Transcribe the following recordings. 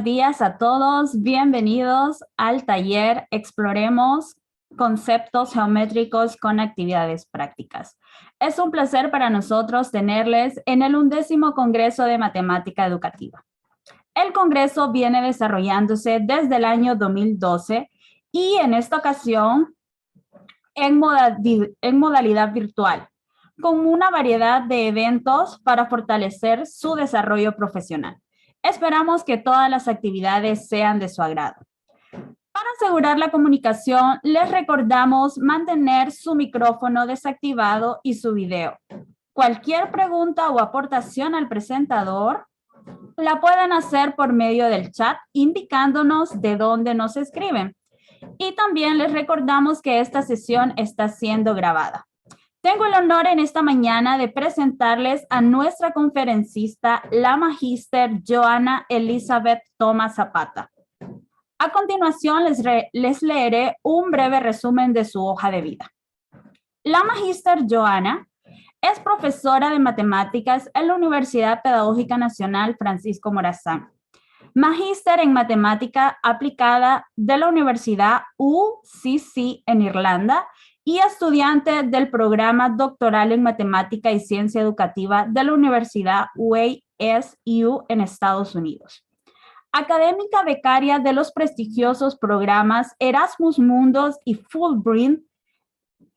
días a todos, bienvenidos al taller Exploremos conceptos geométricos con actividades prácticas. Es un placer para nosotros tenerles en el 11º Congreso de Matemática Educativa. El Congreso viene desarrollándose desde el año 2012 y en esta ocasión en modalidad virtual, con una variedad de eventos para fortalecer su desarrollo profesional. Esperamos que todas las actividades sean de su agrado. Para asegurar la comunicación, les recordamos mantener su micrófono desactivado y su video. Cualquier pregunta o aportación al presentador la pueden hacer por medio del chat, indicándonos de dónde nos escriben. Y también les recordamos que esta sesión está siendo grabada. Tengo el honor en esta mañana de presentarles a nuestra conferencista, la magíster Joana Elizabeth Thomas Zapata. A continuación, les leeré un breve resumen de su hoja de vida. La magíster Joana es profesora de matemáticas en la Universidad Pedagógica Nacional Francisco Morazán. Magíster en Matemática Aplicada de la Universidad UCC en Irlanda y estudiante del programa doctoral en Matemática y Ciencia Educativa de la Universidad UASU en Estados Unidos. Académica becaria de los prestigiosos programas Erasmus Mundus y Fulbright.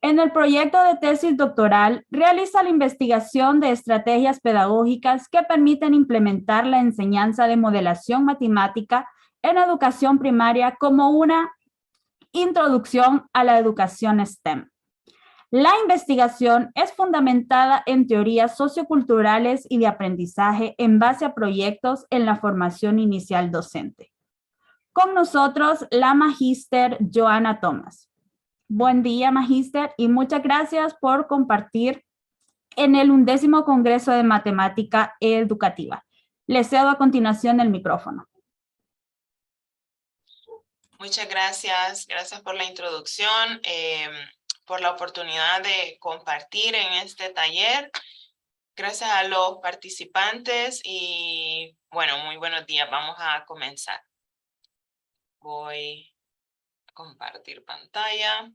En el proyecto de tesis doctoral, realiza la investigación de estrategias pedagógicas que permiten implementar la enseñanza de modelación matemática en educación primaria como una introducción a la educación STEM. La investigación es fundamentada en teorías socioculturales y de aprendizaje en base a proyectos en la formación inicial docente. Con nosotros, la magíster Joana Thomas. Buen día, magíster, y muchas gracias por compartir en el 11º Congreso de Matemática Educativa. Le cedo a continuación el micrófono. Muchas gracias. Gracias por la introducción, por la oportunidad de compartir en este taller. Gracias a los participantes y, bueno, muy buenos días. Vamos a comenzar. Voy a compartir pantalla.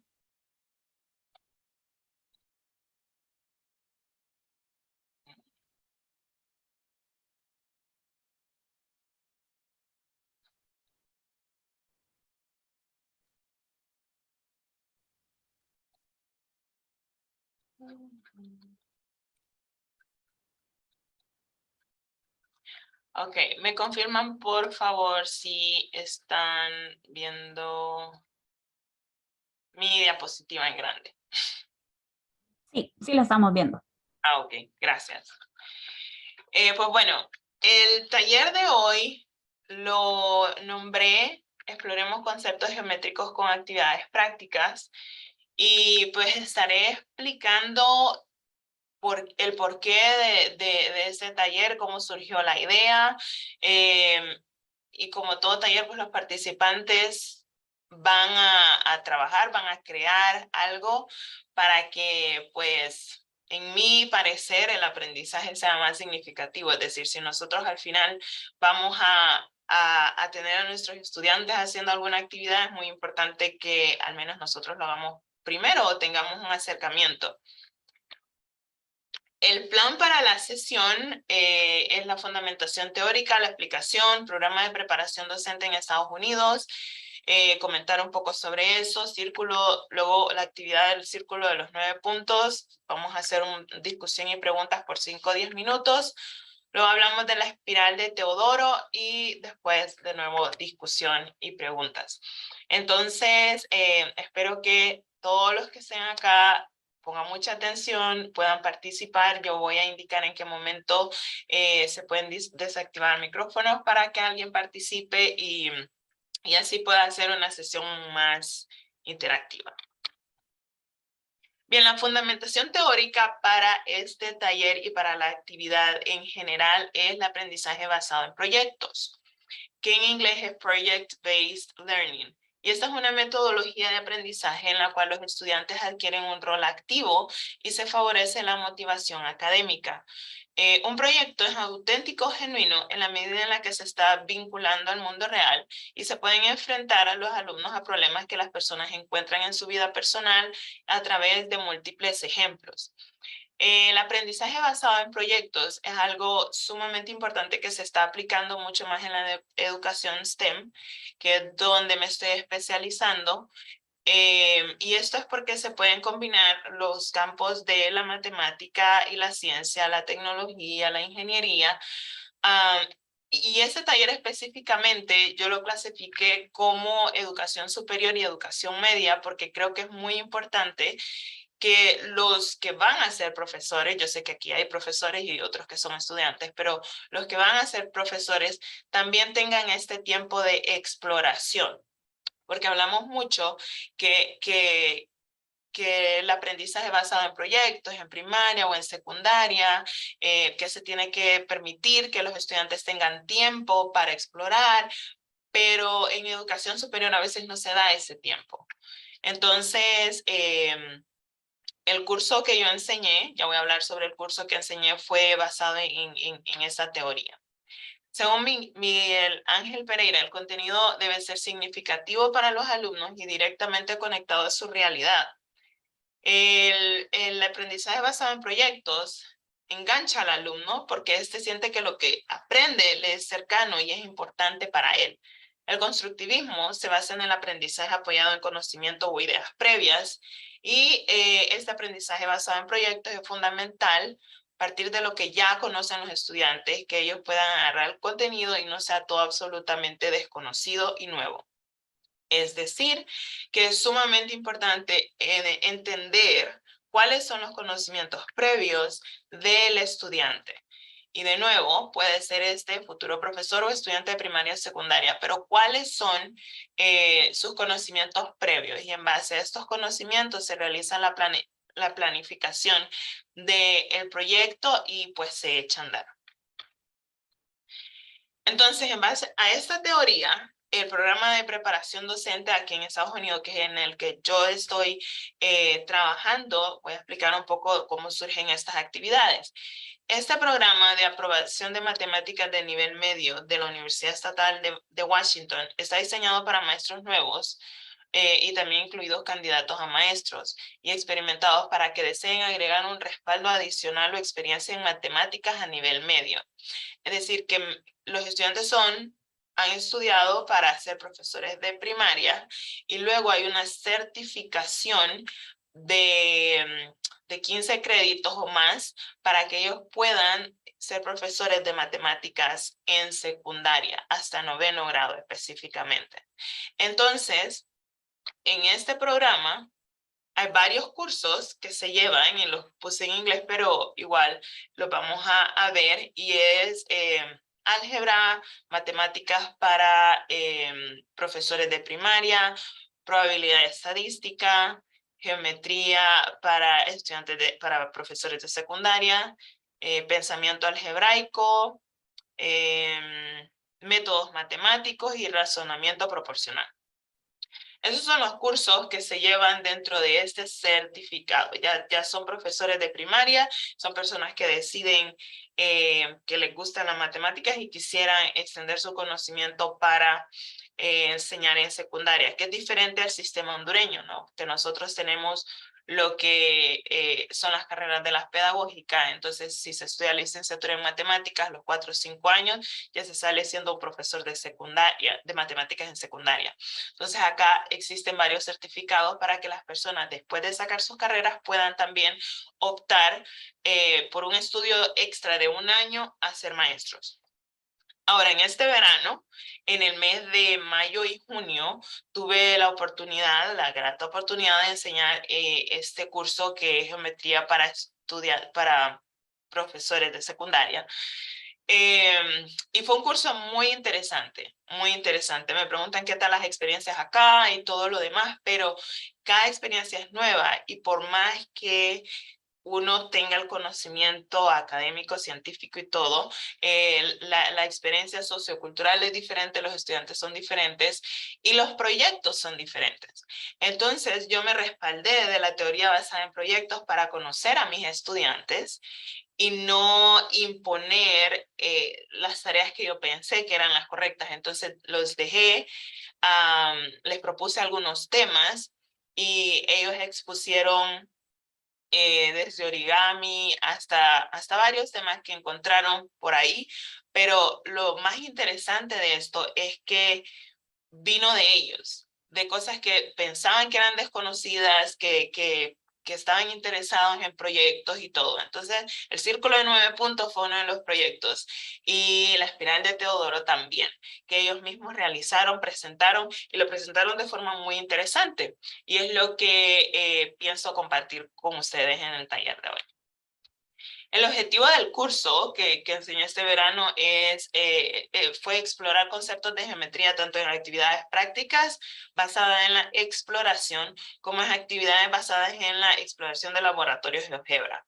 Ok, me confirman por favor si están viendo mi diapositiva en grande. Sí la estamos viendo. Ah, ok, gracias. Pues bueno, el taller de hoy lo nombré Exploremos conceptos geométricos con actividades prácticas y pues estaré explicando el porqué de este taller, cómo surgió la idea, y como todo taller, pues los participantes van a trabajar, van a crear algo para que, pues, en mi parecer, el aprendizaje sea más significativo. Es decir, si nosotros al final vamos a tener a nuestros estudiantes haciendo alguna actividad, es muy importante que al menos nosotros lo hagamos primero o tengamos un acercamiento. El plan para la sesión es la fundamentación teórica, la explicación, programa de preparación docente en Estados Unidos, comentar un poco sobre eso, círculo, luego la actividad del círculo de los 9 puntos, vamos a hacer una discusión y preguntas por 5 o 10 minutos, luego hablamos de la espiral de Teodoro y después de nuevo discusión y preguntas. Entonces, espero que todos los que estén acá pongan mucha atención, puedan participar. Yo voy a indicar en qué momento se pueden desactivar micrófonos para que alguien participe y así pueda hacer una sesión más interactiva. Bien, la fundamentación teórica para este taller y para la actividad en general es el aprendizaje basado en proyectos, que en inglés es Project-Based Learning. Y esta es una metodología de aprendizaje en la cual los estudiantes adquieren un rol activo y se favorece la motivación académica. Un proyecto es auténtico, genuino, en la medida en la que se está vinculando al mundo real y se pueden enfrentar a los alumnos a problemas que las personas encuentran en su vida personal a través de múltiples ejemplos. El aprendizaje basado en proyectos es algo sumamente importante que se está aplicando mucho más en la educación STEM, que es donde me estoy especializando. Y esto es porque se pueden combinar los campos de la matemática y la ciencia, la tecnología, la ingeniería. Y ese taller específicamente yo lo clasifiqué como educación superior y educación media porque creo que es muy importante que los que van a ser profesores, yo sé que aquí hay profesores y otros que son estudiantes, pero los que van a ser profesores también tengan este tiempo de exploración, porque hablamos mucho que el aprendizaje basado en proyectos, en primaria o en secundaria, que se tiene que permitir que los estudiantes tengan tiempo para explorar, pero en educación superior a veces no se da ese tiempo. Entonces, el curso que yo enseñé, ya voy a hablar sobre el curso que enseñé, fue basado en esa teoría. Según Miguel Ángel Pereira, el contenido debe ser significativo para los alumnos y directamente conectado a su realidad. El aprendizaje basado en proyectos engancha al alumno porque éste siente que lo que aprende le es cercano y es importante para él. El constructivismo se basa en el aprendizaje apoyado en conocimiento o ideas previas y este aprendizaje basado en proyectos es fundamental a partir de lo que ya conocen los estudiantes, que ellos puedan agarrar el contenido y no sea todo absolutamente desconocido y nuevo. Es decir, que es sumamente importante entender cuáles son los conocimientos previos del estudiante. Y de nuevo, puede ser este futuro profesor o estudiante de primaria o secundaria, pero cuáles son sus conocimientos previos. Y en base a estos conocimientos se realiza la planificación del proyecto y pues se echa a andar. Entonces, en base a esta teoría, el programa de preparación docente aquí en Estados Unidos, que es en el que yo estoy trabajando, voy a explicar un poco cómo surgen estas actividades. Este programa de aprobación de matemáticas de nivel medio de la Universidad Estatal de Washington está diseñado para maestros nuevos y también incluidos candidatos a maestros y experimentados para que deseen agregar un respaldo adicional o experiencia en matemáticas a nivel medio. Es decir, que los estudiantes han estudiado para ser profesores de primaria y luego hay una certificación de 15 créditos o más para que ellos puedan ser profesores de matemáticas en secundaria, hasta 9º grado específicamente. Entonces, en este programa hay varios cursos que se llevan, y los puse en inglés, pero igual los vamos a ver, y es álgebra, matemáticas para profesores de primaria, probabilidad estadística, geometría para para profesores de secundaria, pensamiento algebraico, métodos matemáticos y razonamiento proporcional. Esos son los cursos que se llevan dentro de este certificado. Ya son profesores de primaria, son personas que deciden que les gustan las matemáticas y quisieran extender su conocimiento para enseñar en secundaria, que es diferente al sistema hondureño, ¿no? Que nosotros tenemos lo que son las carreras de las pedagógicas. Entonces, si se estudia licenciatura en matemáticas, los 4 o 5 años, ya se sale siendo un profesor de secundaria, de matemáticas en secundaria. Entonces, acá existen varios certificados para que las personas, después de sacar sus carreras, puedan también optar por un estudio extra de 1 año a ser maestros. Ahora, en este verano, en el mes de mayo y junio, tuve la oportunidad, la grata oportunidad de enseñar este curso que es geometría para profesores de secundaria. Y fue un curso muy interesante, muy interesante. Me preguntan qué tal las experiencias acá y todo lo demás, pero cada experiencia es nueva y por más que uno tenga el conocimiento académico, científico y todo, la experiencia sociocultural es diferente, los estudiantes son diferentes y los proyectos son diferentes. Entonces, yo me respaldé de la teoría basada en proyectos para conocer a mis estudiantes y no imponer las tareas que yo pensé que eran las correctas. Entonces, los dejé, les propuse algunos temas y ellos expusieron desde origami hasta varios temas que encontraron por ahí, pero lo más interesante de esto es que vino de ellos, de cosas que pensaban que eran desconocidas, que estaban interesados en proyectos y todo. Entonces, el Círculo de 9 Puntos fue uno de los proyectos y la espiral de Teodoro también, que ellos mismos realizaron, presentaron y lo presentaron de forma muy interesante. Y es lo que pienso compartir con ustedes en el taller de hoy. El objetivo del curso que enseñé este verano fue explorar conceptos de geometría tanto en actividades prácticas basadas en la exploración como en actividades basadas en la exploración de laboratorios de álgebra.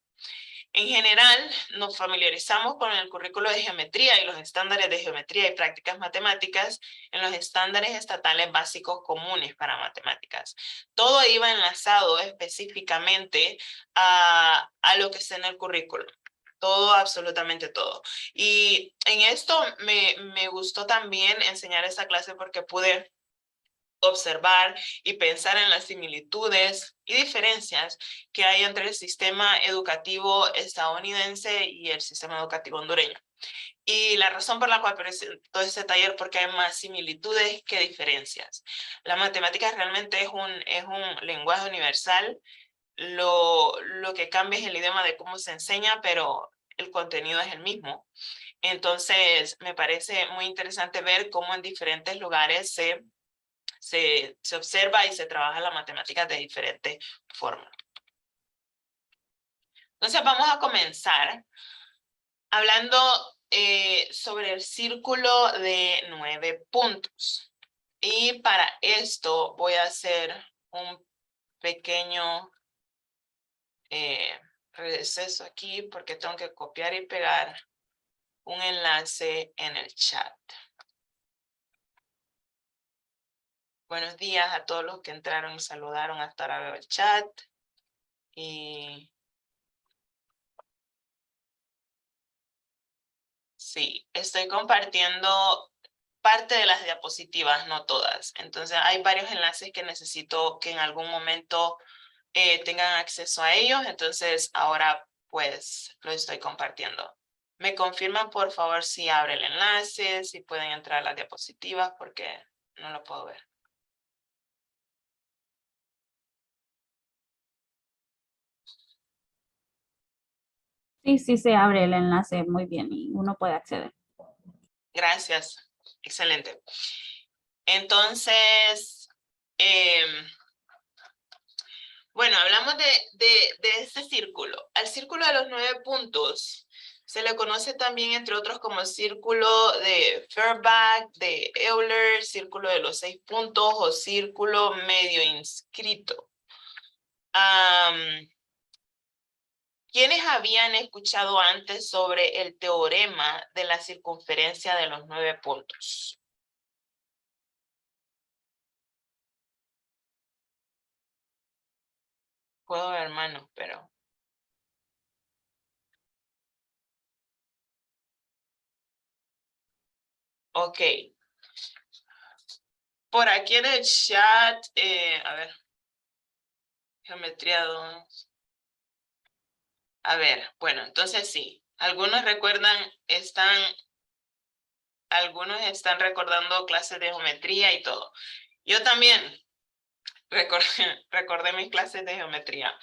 En general, nos familiarizamos con el currículo de geometría y los estándares de geometría y prácticas matemáticas en los estándares estatales básicos comunes para matemáticas. Todo iba enlazado específicamente a lo que está en el currículo. Todo, absolutamente todo. Y en esto me gustó también enseñar esta clase porque pude observar y pensar en las similitudes y diferencias que hay entre el sistema educativo estadounidense y el sistema educativo hondureño. Y la razón por la cual presento este taller porque hay más similitudes que diferencias. La matemática realmente es un lenguaje universal. Lo que cambia es el idioma de cómo se enseña, pero el contenido es el mismo. Entonces, me parece muy interesante ver cómo en diferentes lugares se observa y se trabaja la matemática de diferentes formas. Entonces vamos a comenzar hablando sobre el círculo de 9 puntos. Y para esto voy a hacer un pequeño receso aquí porque tengo que copiar y pegar un enlace en el chat. Buenos días a todos los que entraron y saludaron. Hasta ahora veo el chat. Y sí, estoy compartiendo parte de las diapositivas, no todas. Entonces hay varios enlaces que necesito que en algún momento tengan acceso a ellos. Entonces ahora pues lo estoy compartiendo. Me confirman por favor si abre el enlace, si pueden entrar a las diapositivas porque no lo puedo ver. Sí, se abre el enlace muy bien y uno puede acceder. Gracias. Excelente. Entonces, bueno, hablamos de este círculo. Al círculo de los 9 puntos se le conoce también, entre otros, como círculo de Feuerbach, de Euler, círculo de los 6 puntos o círculo medio inscrito. ¿Quiénes habían escuchado antes sobre el teorema de la circunferencia de los 9 puntos? Puedo ver manos, pero... Ok. Por aquí en el chat, a ver. Geometría 2. A ver, bueno, entonces sí. Algunos están recordando clases de geometría y todo. Yo también recordé mis clases de geometría.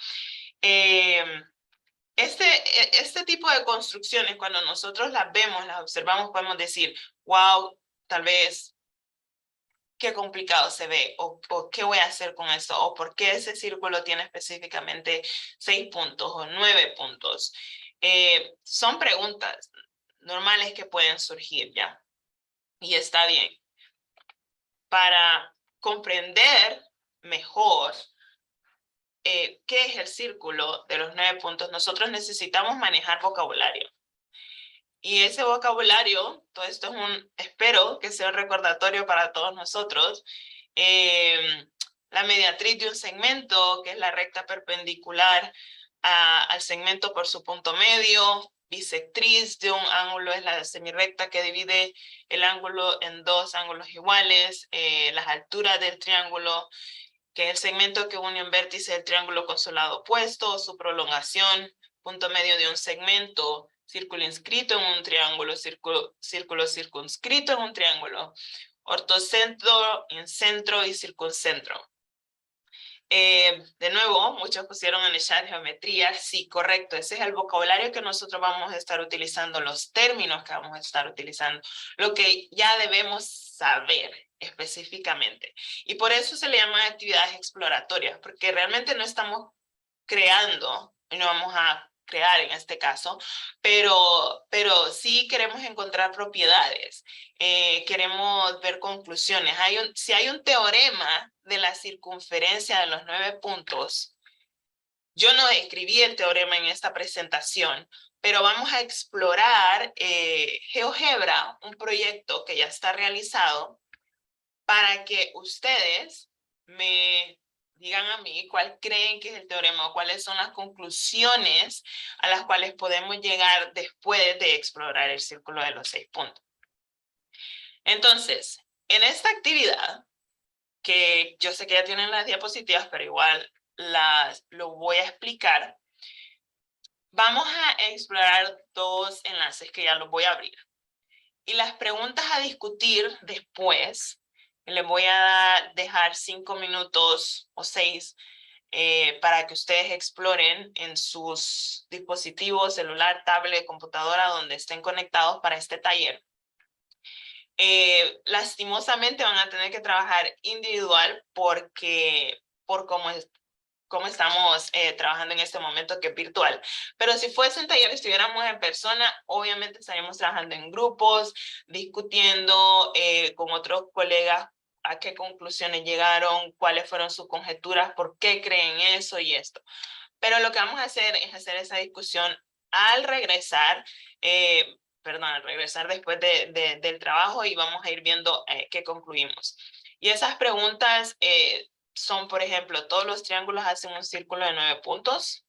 Este tipo de construcciones, cuando nosotros las vemos, las observamos, podemos decir, wow, tal vez qué complicado se ve, o qué voy a hacer con esto, o por qué ese círculo tiene específicamente 6 puntos o 9 puntos. Son preguntas normales que pueden surgir ya, y está bien. Para comprender mejor qué es el círculo de los 9 puntos, nosotros necesitamos manejar vocabulario. Y ese vocabulario, todo esto es espero que sea un recordatorio para todos nosotros. La mediatriz de un segmento, que es la recta perpendicular al segmento por su punto medio. Bisectriz de un ángulo es la semirrecta que divide el ángulo en dos ángulos iguales. Las alturas del triángulo, que es el segmento que une un vértice del triángulo con su lado opuesto. Su prolongación, punto medio de un segmento. Círculo inscrito en un triángulo, círculo circunscrito en un triángulo, ortocentro, incentro y circuncentro. De nuevo, muchos pusieron en el chat geometría. Sí, correcto. Ese es el vocabulario que nosotros vamos a estar utilizando, los términos que vamos a estar utilizando, lo que ya debemos saber específicamente. Y por eso se le llaman actividades exploratorias, porque realmente no estamos creando, y no vamos a crear en este caso, pero sí queremos encontrar propiedades, queremos ver conclusiones. Si hay un teorema de la circunferencia de los 9 puntos, yo no escribí el teorema en esta presentación, pero vamos a explorar GeoGebra, un proyecto que ya está realizado, para que ustedes me digan a mí cuál creen que es el teorema o cuáles son las conclusiones a las cuales podemos llegar después de explorar el círculo de los 6 puntos. Entonces, en esta actividad, que yo sé que ya tienen las diapositivas, pero igual lo voy a explicar, vamos a explorar 2 enlaces que ya los voy a abrir. Y las preguntas a discutir después, les voy a dejar 5 minutos o 6 para que ustedes exploren en sus dispositivos, celular, tablet, computadora, donde estén conectados para este taller. Lastimosamente van a tener que trabajar individual porque por cómo estamos trabajando en este momento, que es virtual. Pero si fuese un taller, estuviéramos en persona, obviamente estaríamos trabajando en grupos, discutiendo con otros colegas a qué conclusiones llegaron, cuáles fueron sus conjeturas, por qué creen eso y esto. Pero lo que vamos a hacer es hacer esa discusión al regresar, al regresar después del trabajo, y vamos a ir viendo qué concluimos. Y esas preguntas son, por ejemplo, todos los triángulos hacen un círculo de 9 puntos.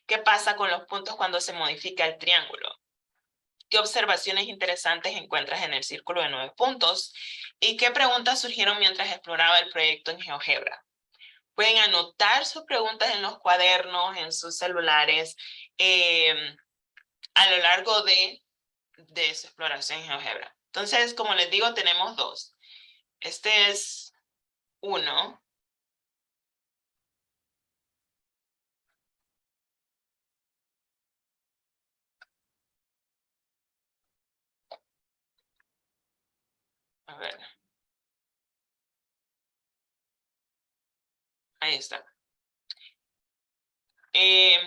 ¿Qué pasa con los puntos cuando se modifica el triángulo? ¿Qué observaciones interesantes encuentras en el círculo de 9 puntos? ¿Y qué preguntas surgieron mientras exploraba el proyecto en GeoGebra? Pueden anotar sus preguntas en los cuadernos, en sus celulares, a lo largo de su exploración en GeoGebra. Entonces, como les digo, tenemos 2. Este es 1. A ver. Ahí está.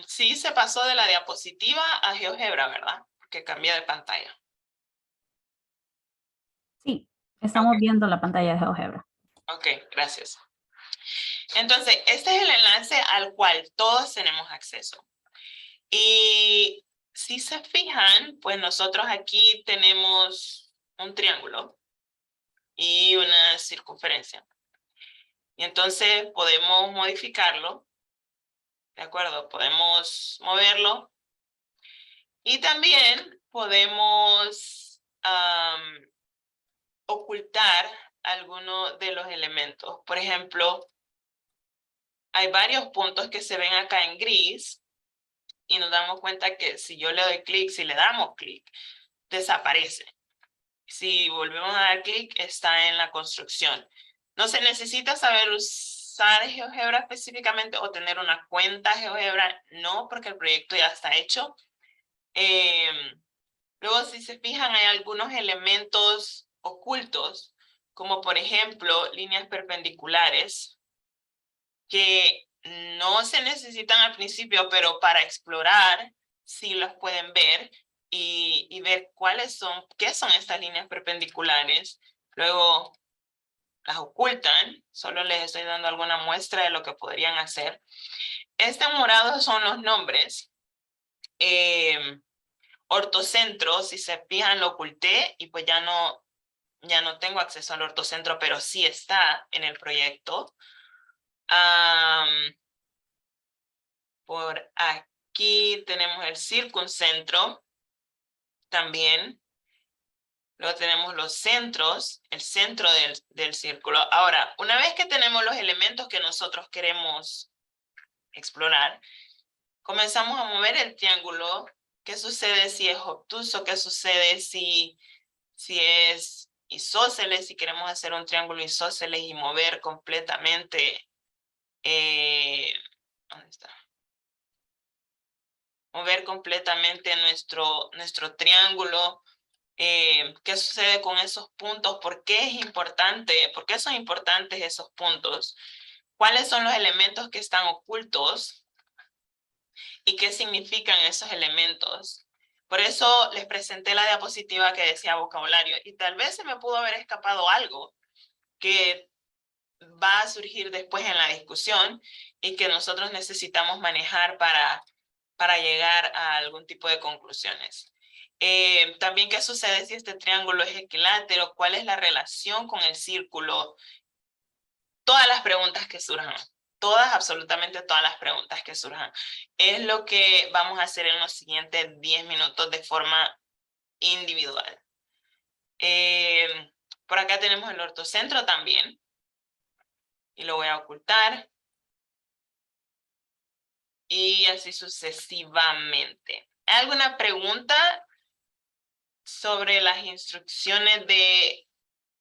Sí se pasó de la diapositiva a GeoGebra, ¿verdad? Porque cambié de pantalla. Sí, estamos viendo la pantalla de GeoGebra. Ok, gracias. Entonces, este es el enlace al cual todos tenemos acceso. Y si se fijan, pues nosotros aquí tenemos un triángulo y una circunferencia. Y entonces podemos modificarlo, ¿de acuerdo? Podemos moverlo. Y también podemos ocultar alguno de los elementos. Por ejemplo, hay varios puntos que se ven acá en gris y nos damos cuenta que si yo le doy clic, si le damos clic, desaparece. Si volvemos a dar clic, está en la construcción. No se necesita saber usar GeoGebra específicamente o tener una cuenta GeoGebra, no, porque el proyecto ya está hecho. Luego, si se fijan, hay algunos elementos ocultos, como por ejemplo, líneas perpendiculares, que no se necesitan al principio, pero para explorar sí los pueden ver y ver qué son estas líneas perpendiculares. Luego las ocultan, solo les estoy dando alguna muestra de lo que podrían hacer. este morado son los nombres. Ortocentro, si se fijan, lo oculté y pues ya no tengo acceso al ortocentro, pero sí está en el proyecto. Por aquí tenemos el circuncentro también. Luego tenemos los centros, el centro del círculo. Ahora, una vez que tenemos los elementos que nosotros queremos explorar, comenzamos a mover el triángulo. ¿Qué sucede si es obtuso? ¿Qué sucede si es isósceles? Si queremos hacer un triángulo isósceles y mover completamente, ¿dónde está? Mover completamente nuestro triángulo. ¿Qué sucede con esos puntos? ¿Por qué es importante? ¿Por qué son importantes esos puntos? ¿Cuáles son los elementos que están ocultos? ¿Y qué significan esos elementos? Por eso les presenté la diapositiva que decía vocabulario. Y tal vez se me pudo haber escapado algo que va a surgir después en la discusión y que nosotros necesitamos manejar para llegar a algún tipo de conclusiones. También, ¿qué sucede si este triángulo es equilátero? ¿Cuál es la relación con el círculo? Todas las preguntas que surjan, todas, absolutamente todas las preguntas que surjan. Es lo que vamos a hacer en los siguientes 10 minutos de forma individual. Por acá tenemos el ortocentro también. Y lo voy a ocultar. Y así sucesivamente. ¿Hay alguna pregunta sobre las instrucciones de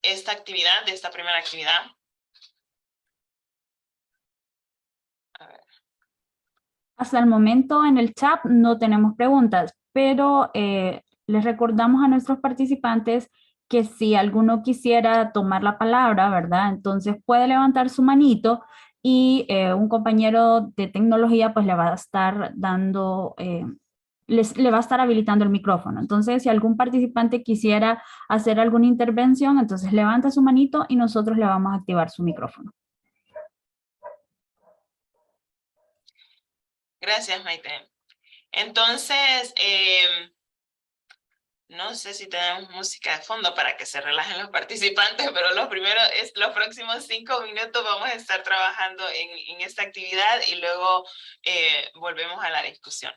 esta actividad, de esta primera actividad? A ver. Hasta el momento en el chat no tenemos preguntas, pero les recordamos a nuestros participantes que si alguno quisiera tomar la palabra, ¿verdad? Entonces puede levantar su manito y un compañero de tecnología pues le va a estar dando, le va a estar habilitando el micrófono. Entonces, si algún participante quisiera hacer alguna intervención, entonces levanta su manito y nosotros le vamos a activar su micrófono. Gracias, Maite. Entonces, no sé si tenemos música de fondo para que se relajen los participantes, pero los próximos 5 minutos vamos a estar trabajando en esta actividad y luego volvemos a la discusión.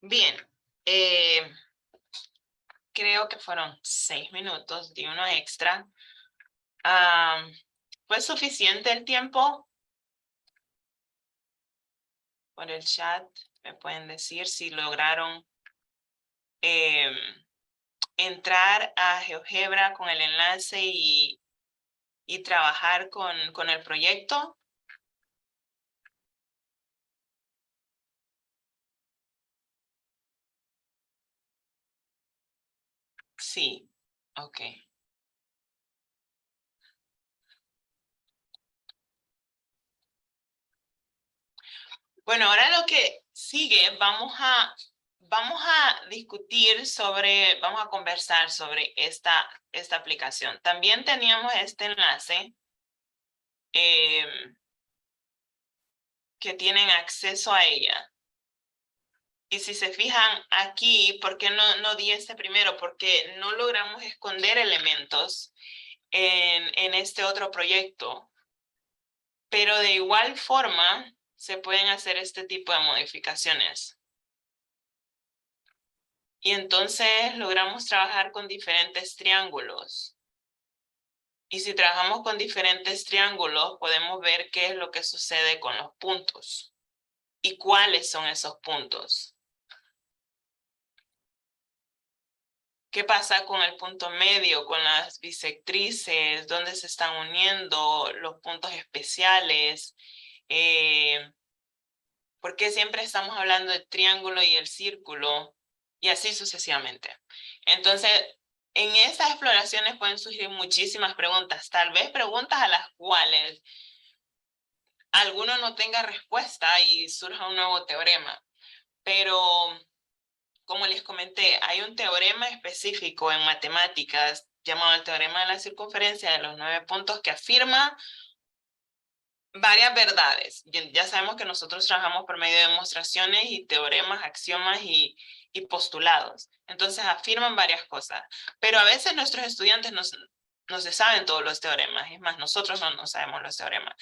Bien, creo que fueron 6 minutos, di uno extra. ¿Fue suficiente el tiempo? Por el chat me pueden decir si lograron entrar a GeoGebra con el enlace y trabajar con el proyecto. Sí, ok. Bueno, ahora lo que sigue, vamos a discutir sobre, vamos a conversar sobre esta aplicación. También teníamos este enlace que tienen acceso a ella. Y si se fijan aquí, ¿por qué no di este primero? Porque no logramos esconder elementos en este otro proyecto. Pero de igual forma, se pueden hacer este tipo de modificaciones. Y entonces logramos trabajar con diferentes triángulos. Y si trabajamos con diferentes triángulos, podemos ver qué es lo que sucede con los puntos. ¿Y cuáles son esos puntos? ¿Qué pasa con el punto medio, con las bisectrices? ¿Dónde se están uniendo los puntos especiales? ¿Por qué siempre estamos hablando del triángulo y el círculo? Y así sucesivamente. Entonces, en estas exploraciones pueden surgir muchísimas preguntas, tal vez preguntas a las cuales alguno no tenga respuesta y surja un nuevo teorema. Pero, como les comenté, hay un teorema específico en matemáticas llamado el teorema de la circunferencia de los 9 puntos que afirma varias verdades. Ya sabemos que nosotros trabajamos por medio de demostraciones y teoremas, axiomas y postulados. Entonces afirman varias cosas. Pero a veces nuestros estudiantes no se saben todos los teoremas. Es más, nosotros no sabemos los teoremas.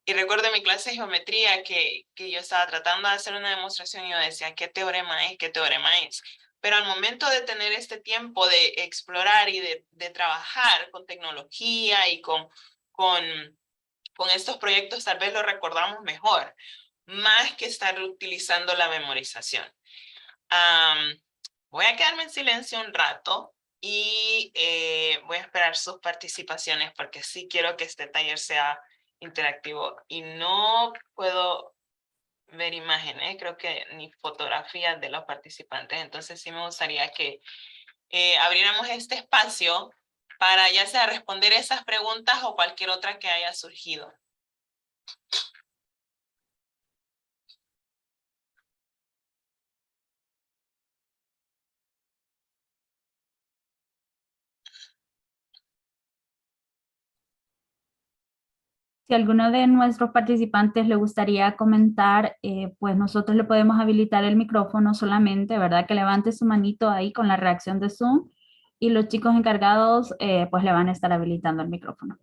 Y recuerdo en mi clase de geometría que yo estaba tratando de hacer una demostración y yo decía, ¿qué teorema es? ¿Qué teorema es? Pero al momento de tener este tiempo de explorar y de trabajar con tecnología y con estos proyectos tal vez lo recordamos mejor, más que estar utilizando la memorización. Voy a quedarme en silencio un rato y voy a esperar sus participaciones porque sí quiero que este taller sea interactivo y no puedo ver imágenes, creo que ni fotografías de los participantes, entonces sí me gustaría que abriéramos este espacio para ya sea responder esas preguntas o cualquier otra que haya surgido. Si alguno de nuestros participantes le gustaría comentar, pues nosotros le podemos habilitar el micrófono solamente, ¿verdad? Que levante su manito ahí con la reacción de Zoom y los chicos encargados pues le van a estar habilitando el micrófono.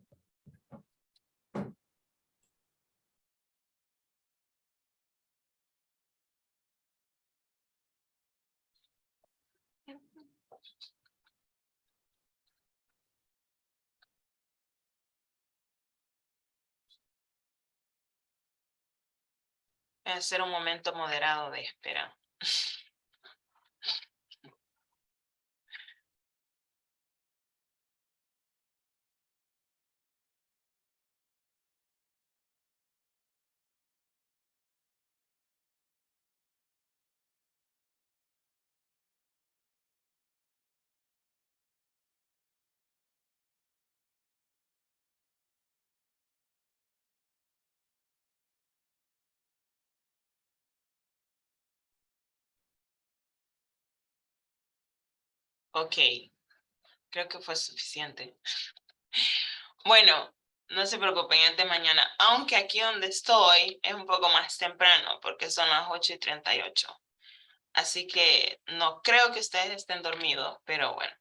Va a ser un momento moderado de espera. Ok, creo que fue suficiente. Bueno, no se preocupen, es de mañana, aunque aquí donde estoy es un poco más temprano porque son las 8:38. Así que no creo que ustedes estén dormidos, pero bueno.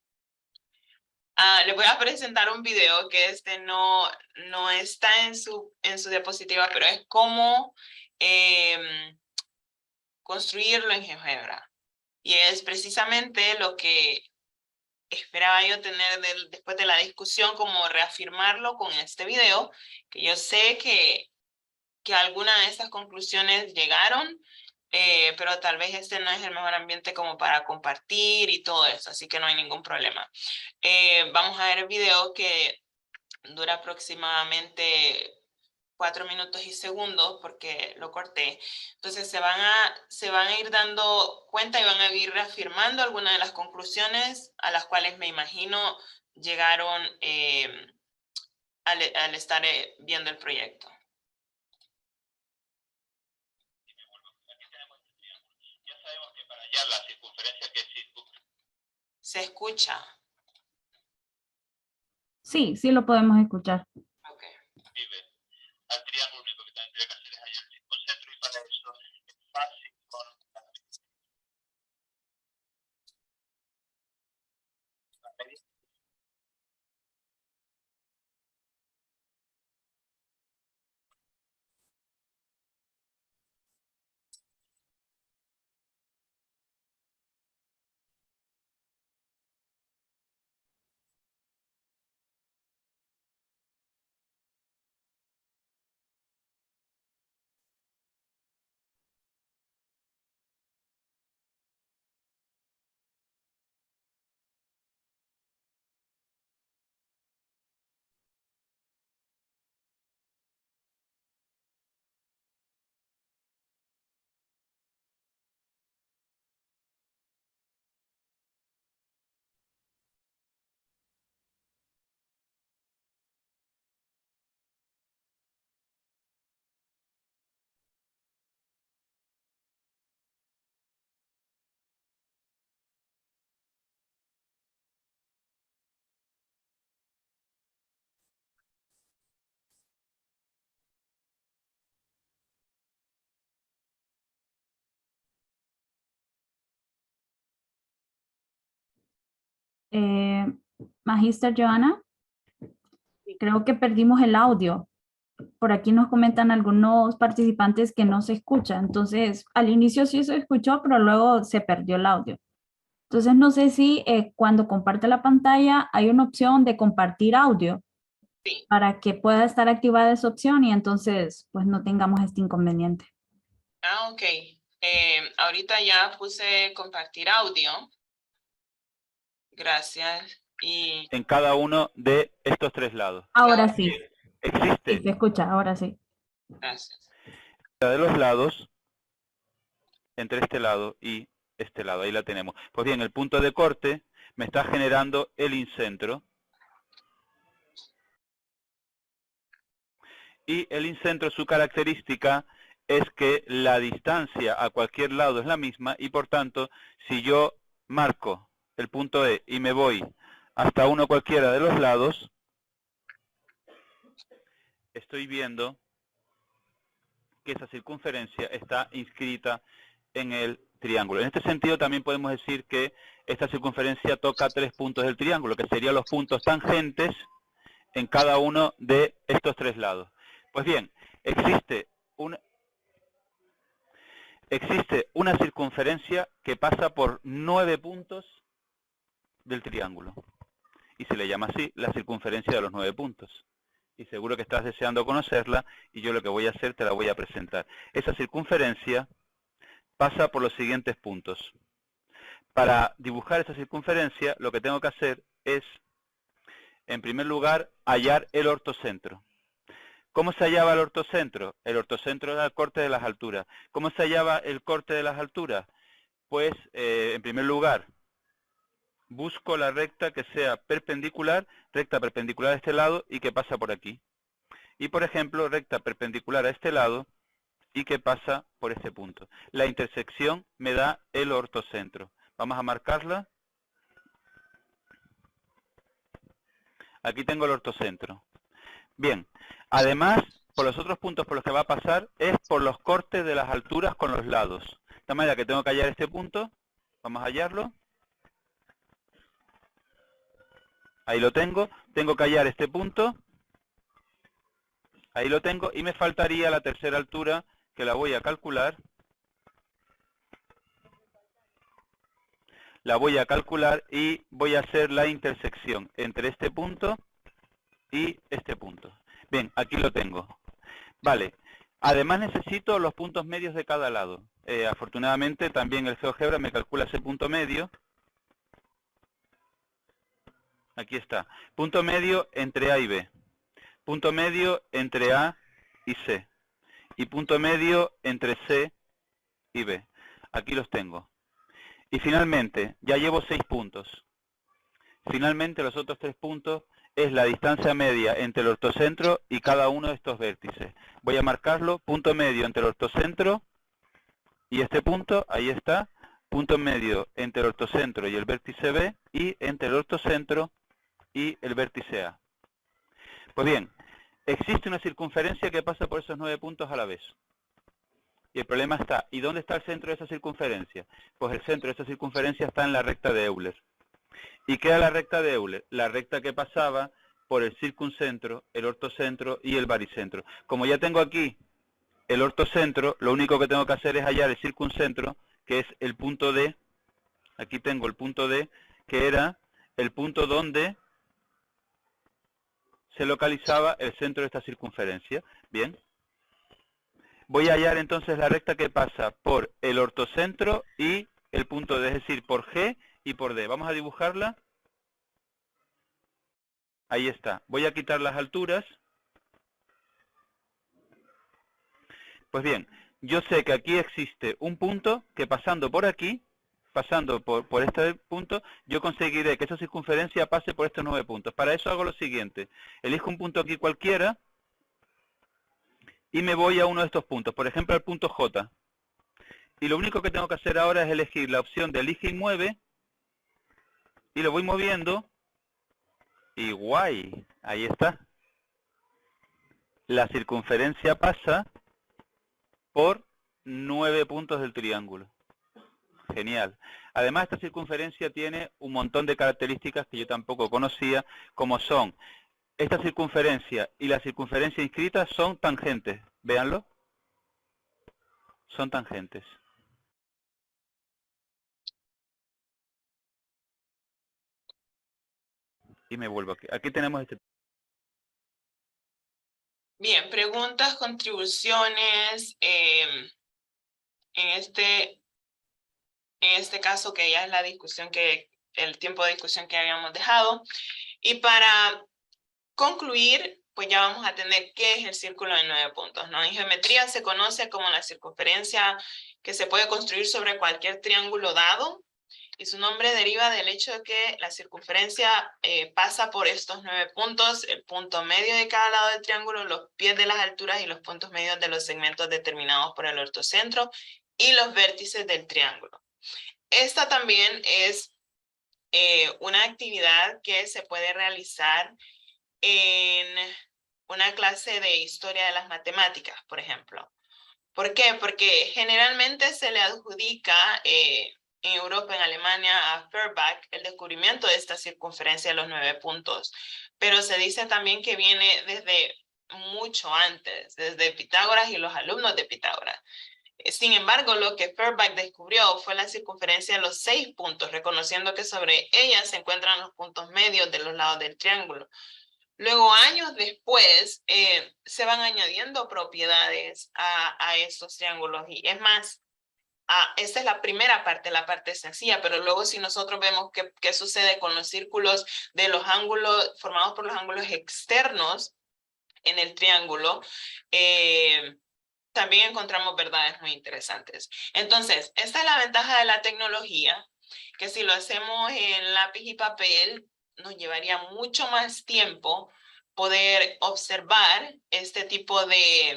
Les voy a presentar un video que no está en su diapositiva, pero es cómo construirlo en GeoGebra. Y es precisamente lo que esperaba yo tener después de la discusión, como reafirmarlo con este video, que yo sé que alguna de estas conclusiones llegaron, pero tal vez este no es el mejor ambiente como para compartir y todo eso, así que no hay ningún problema. Vamos a ver el video que dura aproximadamente 4 minutos y segundos porque lo corté. Entonces se van a ir dando cuenta y van a ir reafirmando algunas de las conclusiones a las cuales me imagino llegaron al estar viendo el proyecto. Ya sabemos que para hallar la circunferencia que ¿Se escucha? Sí, sí lo podemos escuchar. Ok. circunscribe al triángulo, lo único que tendría que hacer es hallar el circuncentro y para eso es fácil con la medida. Eh, Magister Joana, creo que perdimos el audio. Por aquí nos comentan algunos participantes que no se escucha. Entonces, al inicio sí se escuchó, pero luego se perdió el audio. Entonces, no sé si cuando comparte la pantalla hay una opción de compartir audio Sí. para que pueda estar activada esa opción y entonces, pues no tengamos este inconveniente. Ok. Ahorita ya puse compartir audio. Gracias. Y En cada uno de estos tres lados. Ahora sí, sí Existe se escucha, ahora sí. gracias. la de los lados, entre este lado y este lado, ahí la tenemos. Pues bien, el punto de corte me está generando el incentro. Y el incentro, su característica es que la distancia a cualquier lado es la misma y por tanto, si yo marco el punto E y me voy hasta uno cualquiera de los lados, estoy viendo que esa circunferencia está inscrita en el triángulo. En este sentido también podemos decir que esta circunferencia toca 3 puntos del triángulo, que serían los puntos tangentes en cada uno de estos tres lados. Pues bien, existe una circunferencia que pasa por 9 puntos del triángulo. Y se le llama así la circunferencia de los 9 puntos. Y seguro que estás deseando conocerla y yo lo que voy a hacer te la voy a presentar. Esa circunferencia pasa por los siguientes puntos. Para dibujar esa circunferencia lo que tengo que hacer es, en primer lugar, hallar el ortocentro. ¿Cómo se hallaba el ortocentro? El ortocentro era el corte de las alturas. ¿Cómo se hallaba el corte de las alturas? Pues, en primer lugar, busco la recta que sea perpendicular, recta perpendicular a este lado y que pasa por aquí. Y, por ejemplo, recta perpendicular a este lado y que pasa por este punto. La intersección me da el ortocentro. Vamos a marcarla. Aquí tengo el ortocentro. Bien, además, por los otros puntos por los que va a pasar es por los cortes de las alturas con los lados. De esta manera que tengo que hallar este punto. Vamos a hallarlo. Ahí lo tengo. Tengo que hallar este punto. Ahí lo tengo. Y me faltaría la tercera altura, que la voy a calcular. la voy a calcular y voy a hacer la intersección entre este punto y este punto. Bien, aquí lo tengo. Vale, además necesito los puntos medios de cada lado. Afortunadamente también el GeoGebra me calcula ese punto medio. Aquí está. Punto medio entre A y B. Punto medio entre A y C. Y punto medio entre C y B. Aquí los tengo. Y finalmente, ya llevo 6 puntos. Finalmente los otros 3 puntos es la distancia media entre el ortocentro y cada uno de estos vértices. Voy a marcarlo, punto medio entre el ortocentro y este punto, ahí está, punto medio entre el ortocentro y el vértice B, y entre el ortocentro y el vértice A. Pues bien, existe una circunferencia que pasa por esos 9 puntos a la vez. Y el problema está, ¿y dónde está el centro de esa circunferencia? Pues el centro de esa circunferencia está en la recta de Euler. ¿Y qué era la recta de Euler? La recta que pasaba por el circuncentro, el ortocentro y el baricentro. Como ya tengo aquí el ortocentro, lo único que tengo que hacer es hallar el circuncentro, que es el punto D. Aquí tengo el punto D, que era el punto donde se localizaba el centro de esta circunferencia. Bien. Voy a hallar entonces la recta que pasa por el ortocentro y el punto D, es decir, por G y por D. Vamos a dibujarla. Ahí está. Voy a quitar las alturas. Pues bien, yo sé que aquí existe un punto que pasando por aquí, pasando por este punto, yo conseguiré que esa circunferencia pase por estos 9 puntos. Para eso hago lo siguiente. Elijo un punto aquí cualquiera y me voy a uno de estos puntos, por ejemplo al punto J. Y lo único que tengo que hacer ahora es elegir la opción de elige y mueve, y lo voy moviendo, y guay, ahí está. La circunferencia pasa por 9 puntos del triángulo. Genial. Además, esta circunferencia tiene un montón de características que yo tampoco conocía, como son esta circunferencia y la circunferencia inscrita son tangentes. Véanlo. Son tangentes. Y me vuelvo aquí. Aquí tenemos este. Bien, preguntas, contribuciones. En este caso, que ya es la discusión el tiempo de discusión que habíamos dejado. Y para concluir, pues ya vamos a tener qué es el círculo de 9 puntos, ¿no? En geometría se conoce como la circunferencia que se puede construir sobre cualquier triángulo dado, y su nombre deriva del hecho de que la circunferencia pasa por estos 9 puntos, el punto medio de cada lado del triángulo, los pies de las alturas y los puntos medios de los segmentos determinados por el ortocentro y los vértices del triángulo. Esta también es una actividad que se puede realizar en una clase de historia de las matemáticas, por ejemplo. ¿Por qué? Porque generalmente se le adjudica en Europa, en Alemania, a Feuerbach el descubrimiento de esta circunferencia de los 9 puntos. Pero se dice también que viene desde mucho antes, desde Pitágoras y los alumnos de Pitágoras. Sin embargo, lo que Feuerbach descubrió fue la circunferencia de los 6 puntos, reconociendo que sobre ella se encuentran los puntos medios de los lados del triángulo. Luego, años después, se van añadiendo propiedades a estos triángulos. Y es más, esta es la primera parte, la parte sencilla, pero luego si nosotros vemos qué sucede con los círculos de los ángulos, formados por los ángulos externos en el triángulo, también encontramos verdades muy interesantes. Entonces, esta es la ventaja de la tecnología, que si lo hacemos en lápiz y papel, nos llevaría mucho más tiempo poder observar este tipo de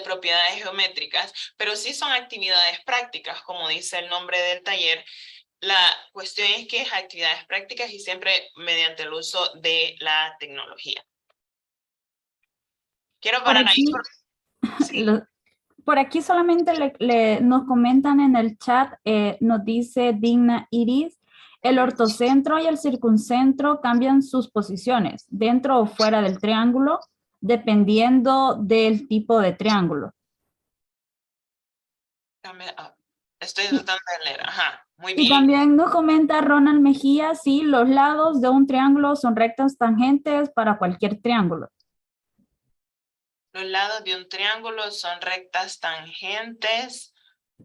propiedades geométricas, pero sí son actividades prácticas, como dice el nombre del taller. La cuestión es que es actividades prácticas y siempre mediante el uso de la tecnología. Quiero parar ahí. Sí. Por aquí solamente nos comentan en el chat, nos dice Digna Iris, el ortocentro y el circuncentro cambian sus posiciones dentro o fuera del triángulo, dependiendo del tipo de triángulo. Estoy tratando de leer. Ajá, muy Y bien. también nos comenta Ronald Mejía, sí, los lados de un triángulo son rectas tangentes para cualquier triángulo. Los lados de un triángulo son rectas tangentes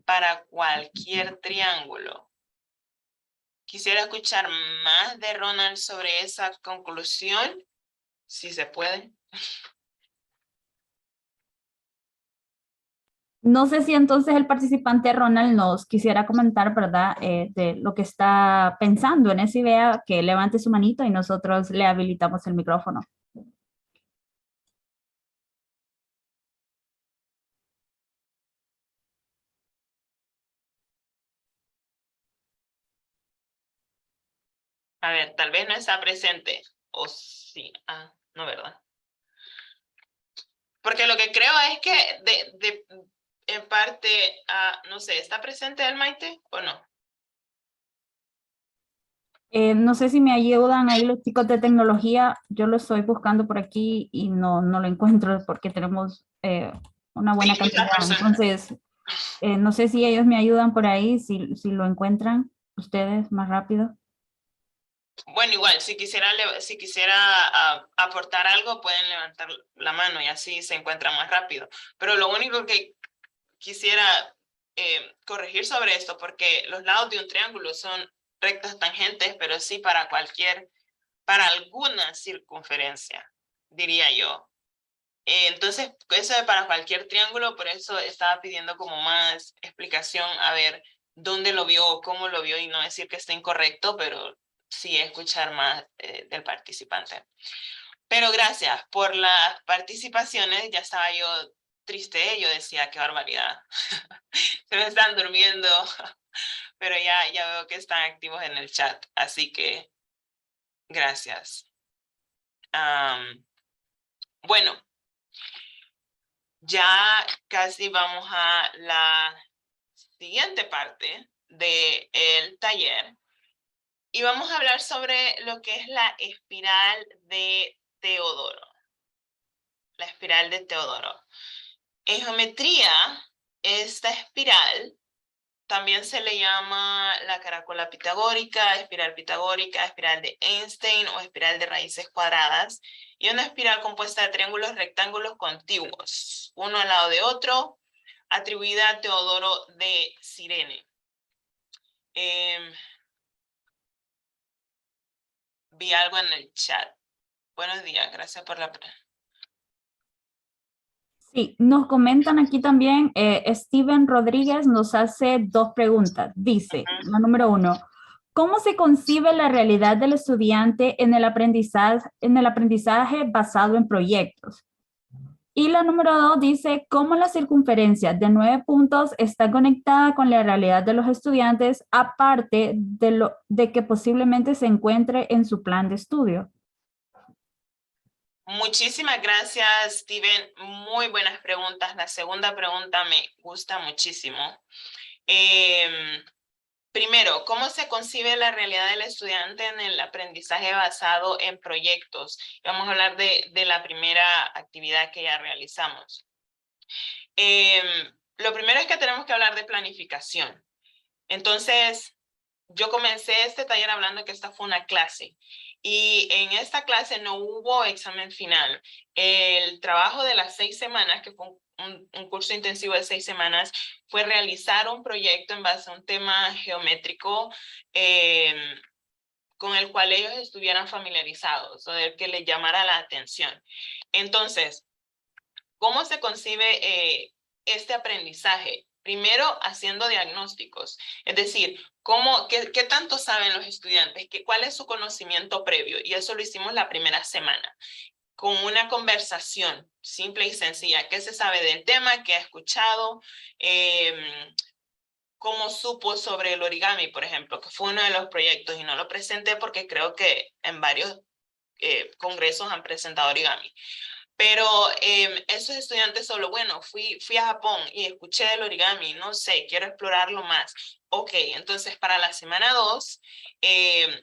para cualquier triángulo. Quisiera escuchar más de Ronald sobre esa conclusión, si se puede. No sé si entonces el participante Ronald nos quisiera comentar, ¿verdad? De lo que está pensando en esa idea, que levante su manito y nosotros le habilitamos el micrófono. A ver, tal vez no está presente. O sí. Ah, no, ¿verdad? Porque lo que creo es que en parte, no sé, ¿está presente el Maite o no? No sé si me ayudan ahí los chicos de tecnología. Yo lo estoy buscando por aquí y no lo encuentro porque tenemos una buena Sí, muchas cantidad. personas. Entonces, no sé si ellos me ayudan por ahí, si lo encuentran ustedes más rápido. Bueno, igual, si quisiera aportar algo, pueden levantar la mano y así se encuentra más rápido. Pero lo único que quisiera corregir sobre esto, porque los lados de un triángulo son rectas tangentes, pero sí para alguna circunferencia, diría yo. Entonces, eso de para cualquier triángulo, por eso estaba pidiendo como más explicación, a ver dónde lo vio o cómo lo vio, y no decir que esté incorrecto, pero sí escuchar más del participante. Pero gracias por las participaciones. Ya estaba yo triste, yo decía, qué barbaridad. Se me están durmiendo, pero ya veo que están activos en el chat, así que gracias. Bueno, ya casi vamos a la siguiente parte del taller y vamos a hablar sobre lo que es la espiral de Teodoro. La espiral de Teodoro. En geometría, esta espiral también se le llama la caracola pitagórica, espiral de Einstein o espiral de raíces cuadradas, y una espiral compuesta de triángulos rectángulos contiguos, uno al lado de otro, atribuida a Teodoro de Cirene. Vi algo en el chat. Buenos días, gracias por la pregunta. Sí, nos comentan aquí también, Steven Rodríguez nos hace dos preguntas. Dice, la número 1, ¿cómo se concibe la realidad del estudiante en el aprendizaje basado en proyectos? Y la número 2 dice, ¿cómo la circunferencia de 9 puntos está conectada con la realidad de los estudiantes, aparte de que posiblemente se encuentre en su plan de estudio? Muchísimas gracias, Steven. Muy buenas preguntas. La segunda pregunta me gusta muchísimo. Primero, ¿cómo se concibe la realidad del estudiante en el aprendizaje basado en proyectos? Vamos a hablar de la primera actividad que ya realizamos. Lo primero es que tenemos que hablar de planificación. Entonces, yo comencé este taller hablando que esta fue una clase y en esta clase no hubo examen final. El trabajo de las 6 semanas, que fue un curso intensivo de 6 semanas, fue realizar un proyecto en base a un tema geométrico con el cual ellos estuvieran familiarizados o del que les llamara la atención. Entonces, ¿cómo se concibe este aprendizaje? Primero, haciendo diagnósticos, es decir, qué tanto saben los estudiantes, cuál es su conocimiento previo, y eso lo hicimos la primera semana, con una conversación simple y sencilla, qué se sabe del tema, qué ha escuchado, cómo supo sobre el origami, por ejemplo, que fue uno de los proyectos, y no lo presenté porque creo que en varios congresos han presentado origami. Pero esos estudiantes solo, bueno, fui a Japón y escuché del origami, no sé, quiero explorarlo más. Ok, entonces para la semana 2,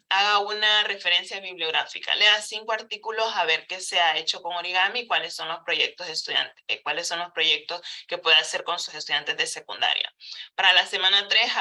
haga una referencia bibliográfica. Lea 5 artículos a ver qué se ha hecho con origami y cuáles son los proyectos de estudiantes, cuáles son los proyectos que puede hacer con sus estudiantes de secundaria. Para la semana 3,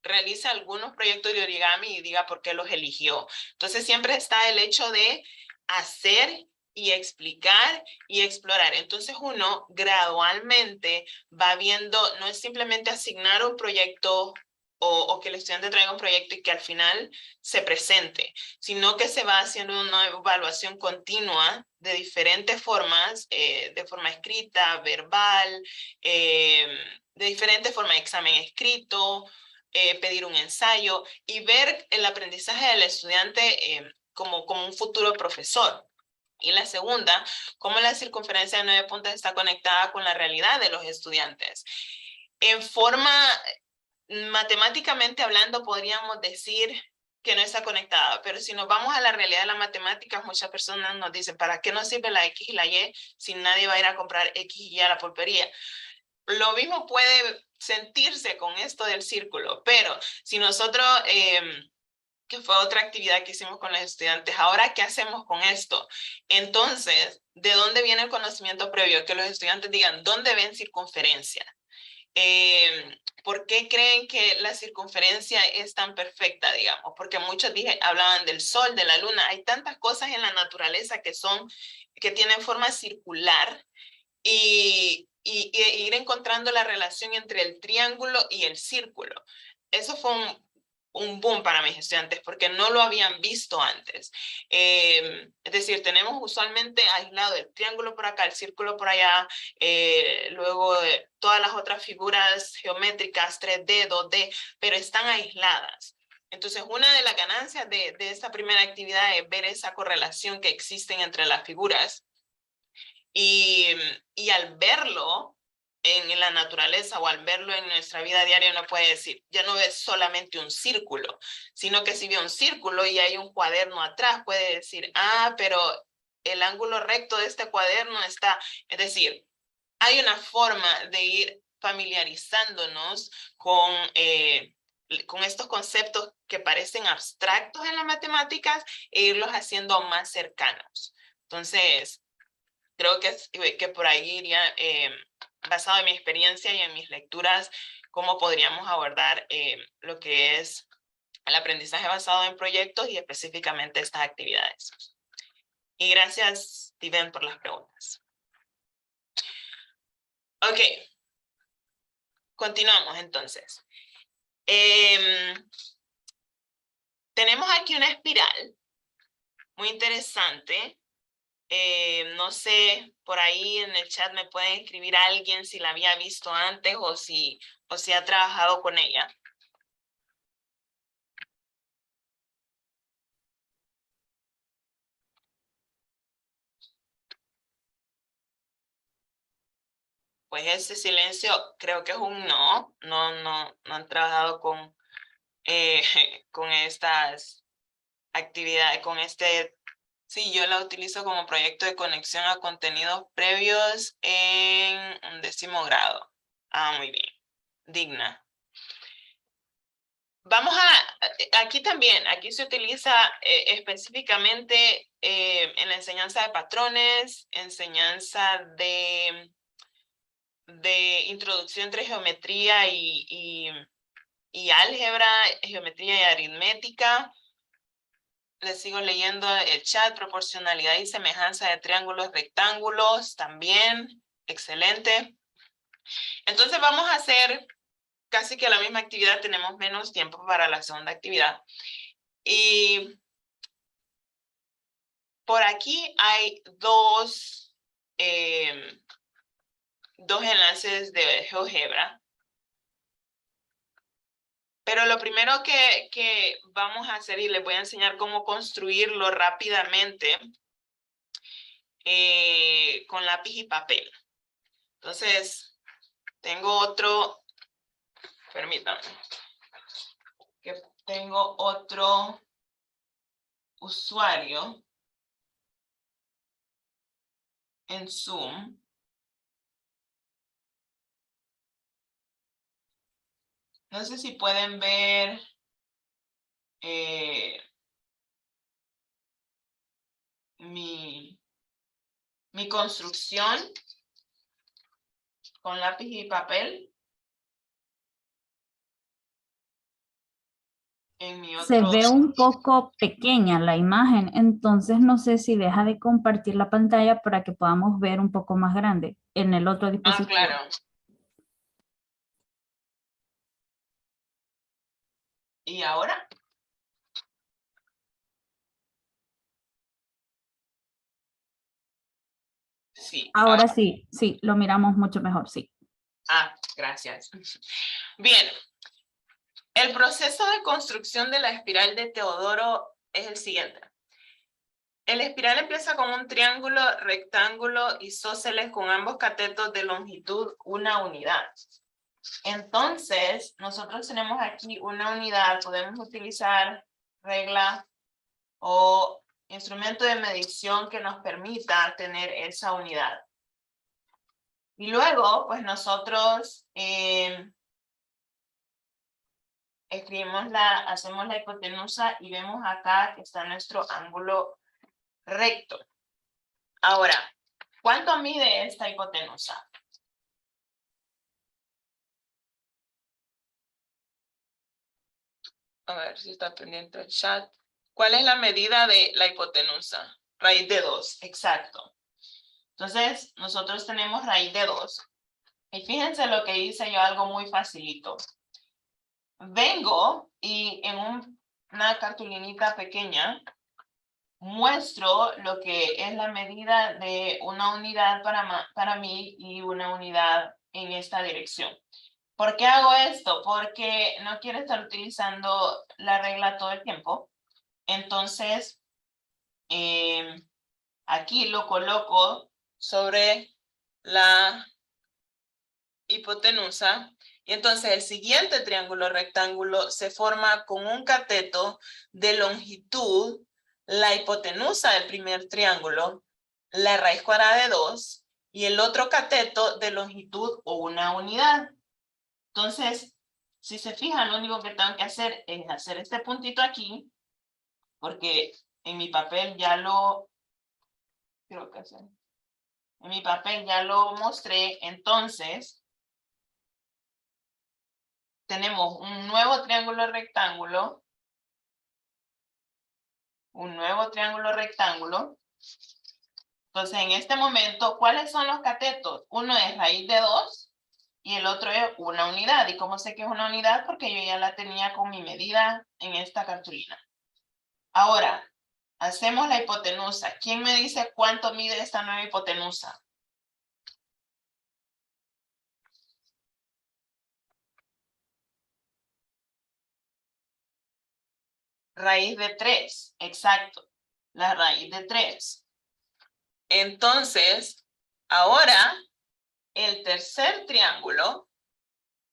realiza algunos proyectos de origami y diga por qué los eligió. Entonces siempre está el hecho de hacer y explicar y explorar. Entonces uno gradualmente va viendo, no es simplemente asignar un proyecto o que el estudiante traiga un proyecto y que al final se presente, sino que se va haciendo una evaluación continua de diferentes formas, de forma escrita, verbal, de diferentes formas, examen escrito, pedir un ensayo y ver el aprendizaje del estudiante como un futuro profesor. Y la segunda, cómo la circunferencia de 9 puntos está conectada con la realidad de los estudiantes. En forma, matemáticamente hablando, podríamos decir que no está conectada, pero si nos vamos a la realidad de las matemáticas, muchas personas nos dicen, ¿para qué nos sirve la X y la Y si nadie va a ir a comprar X y Y a la pulpería? Lo mismo puede sentirse con esto del círculo, pero si nosotros, que fue otra actividad que hicimos con los estudiantes, ahora, ¿qué hacemos con esto? Entonces, ¿de dónde viene el conocimiento previo? Que los estudiantes digan, ¿dónde ven circunferencia? ¿Por qué creen que la circunferencia es tan perfecta, digamos? Porque muchos hablaban del sol, de la luna. Hay tantas cosas en la naturaleza que tienen forma circular y ir encontrando la relación entre el triángulo y el círculo. Eso fue un boom para mis estudiantes porque no lo habían visto antes. Es decir, tenemos usualmente aislado el triángulo por acá, el círculo por allá, luego todas las otras figuras geométricas, 3D, 2D, pero están aisladas. Entonces, una de las ganancias de esta primera actividad es ver esa correlación que existen entre las figuras. Y al verlo en la naturaleza o al verlo en nuestra vida diaria, uno puede decir, ya no ves solamente un círculo, sino que si ve un círculo y hay un cuaderno atrás, puede decir, pero el ángulo recto de este cuaderno está, es decir, hay una forma de ir familiarizándonos con estos conceptos que parecen abstractos en las matemáticas e irlos haciendo más cercanos. Entonces, creo que por ahí iría, basado en mi experiencia y en mis lecturas, cómo podríamos abordar lo que es el aprendizaje basado en proyectos y específicamente estas actividades. Y gracias, Steven, por las preguntas. Ok. Continuamos entonces. Tenemos aquí una espiral muy interesante. No sé, por ahí en el chat me pueden escribir a alguien si la había visto antes o si ha trabajado con ella. Pues ese silencio creo que es un no. No han trabajado con estas actividades, sí, yo la utilizo como proyecto de conexión a contenidos previos en un 10º grado. Muy bien. Digna. Vamos aquí también, aquí se utiliza específicamente en la enseñanza de patrones, enseñanza de introducción entre geometría y álgebra, geometría y aritmética. Les sigo leyendo el chat, proporcionalidad y semejanza de triángulos, rectángulos, también, excelente. Entonces vamos a hacer casi que la misma actividad, tenemos menos tiempo para la segunda actividad. Y por aquí hay dos enlaces de GeoGebra. Pero lo primero que vamos a hacer, y les voy a enseñar cómo construirlo rápidamente con lápiz y papel. Entonces, tengo otro, permítanme, que tengo otro usuario. en Zoom. No sé si pueden ver mi construcción con lápiz y papel. En mi Se otro... ve un poco pequeña la imagen, entonces no sé si deja de compartir la pantalla para que podamos ver un poco más grande en el otro dispositivo. claro. ¿Y ahora? Sí. Ahora sí, sí, lo miramos mucho mejor, sí. Gracias. Bien. El proceso de construcción de la espiral de Teodoro es el siguiente. El espiral empieza con un triángulo, rectángulo, isósceles con ambos catetos de longitud 1 unidad. Entonces, nosotros tenemos aquí una unidad, podemos utilizar regla o instrumento de medición que nos permita tener esa unidad. Y luego, pues nosotros hacemos la hipotenusa y vemos acá que está nuestro ángulo recto. Ahora, ¿cuánto mide esta hipotenusa? A ver si está pendiente el chat. ¿Cuál es la medida de la hipotenusa? Raíz de 2, exacto. Entonces, nosotros tenemos raíz de 2. Y fíjense lo que hice yo, algo muy facilito. Vengo y en una cartulinita pequeña muestro lo que es la medida de una unidad para mí y una unidad en esta dirección. ¿Por qué hago esto? Porque no quiero estar utilizando la regla todo el tiempo. Entonces, aquí lo coloco sobre la hipotenusa. Y entonces el siguiente triángulo rectángulo se forma con un cateto de longitud, la hipotenusa del primer triángulo, la raíz cuadrada de 2 y el otro cateto de longitud o una unidad. Entonces, si se fijan, lo único que tengo que hacer es hacer este puntito aquí, porque en mi papel ya lo... Creo que hacer. En mi papel ya lo mostré, entonces tenemos un nuevo triángulo rectángulo. Entonces, en este momento, ¿cuáles son los catetos? Uno es raíz de 2 y el otro es una unidad. ¿Y cómo sé que es una unidad? Porque yo ya la tenía con mi medida en esta cartulina. Ahora, hacemos la hipotenusa. ¿Quién me dice cuánto mide esta nueva hipotenusa? Raíz de 3, exacto. La raíz de 3. Entonces, ahora, el tercer triángulo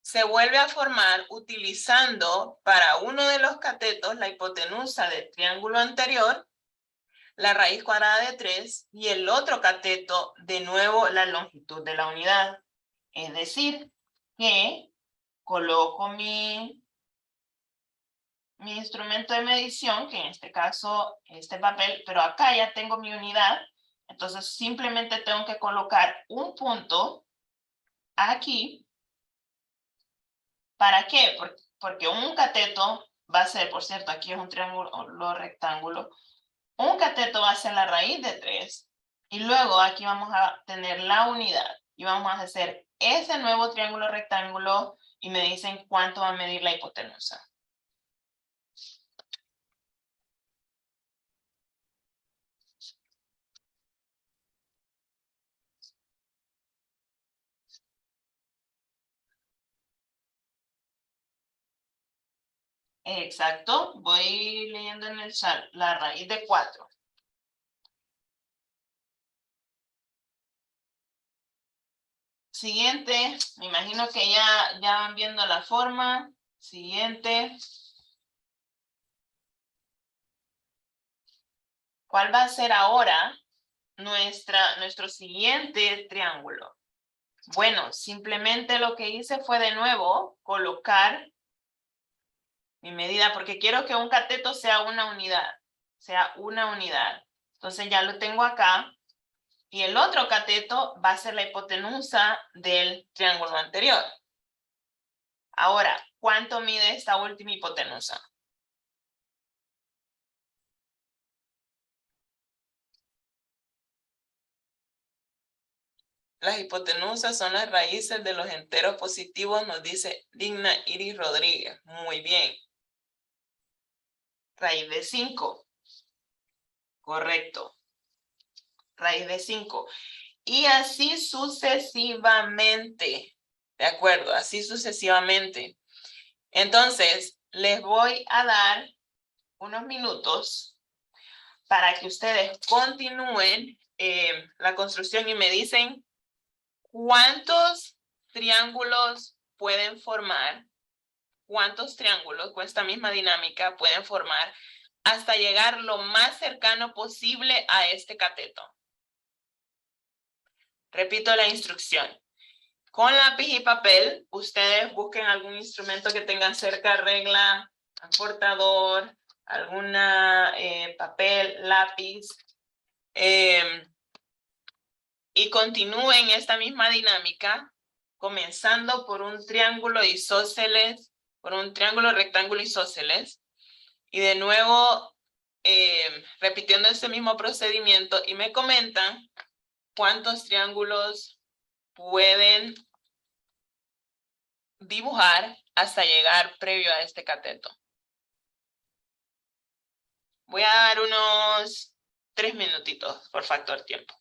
se vuelve a formar utilizando para uno de los catetos la hipotenusa del triángulo anterior, la raíz cuadrada de 3, y el otro cateto, de nuevo, la longitud de la unidad. Es decir, que coloco mi instrumento de medición, que en este caso, este papel, pero acá ya tengo mi unidad, entonces simplemente tengo que colocar un punto aquí. ¿Para qué? Porque un cateto va a ser, por cierto, aquí es un triángulo rectángulo, un cateto va a ser la raíz de 3, y luego aquí vamos a tener la unidad, y vamos a hacer ese nuevo triángulo rectángulo, y me dicen cuánto va a medir la hipotenusa. Exacto, voy leyendo en el chat, la raíz de 4. Siguiente, me imagino que ya van viendo la forma. Siguiente. ¿Cuál va a ser ahora nuestro siguiente triángulo? Bueno, simplemente lo que hice fue de nuevo colocar mi medida, porque quiero que un cateto sea una unidad. Entonces ya lo tengo acá. Y el otro cateto va a ser la hipotenusa del triángulo anterior. Ahora, ¿cuánto mide esta última hipotenusa? Las hipotenusas son las raíces de los enteros positivos, nos dice Digna Iris Rodríguez. Muy bien. Raíz de 5. Correcto. Raíz de 5. Y así sucesivamente. ¿De acuerdo? Así sucesivamente. Entonces, les voy a dar unos minutos para que ustedes continúen la construcción y me dicen cuántos triángulos pueden formar, cuántos triángulos con esta misma dinámica pueden formar hasta llegar lo más cercano posible a este cateto. Repito la instrucción. Con lápiz y papel, ustedes busquen algún instrumento que tengan cerca, regla, cortador, alguna papel, lápiz, y continúen esta misma dinámica, comenzando por un triángulo isósceles, por un triángulo rectángulo isósceles, y de nuevo repitiendo este mismo procedimiento, y me comentan cuántos triángulos pueden dibujar hasta llegar previo a este cateto. Voy a dar unos 3 minutitos por factor tiempo.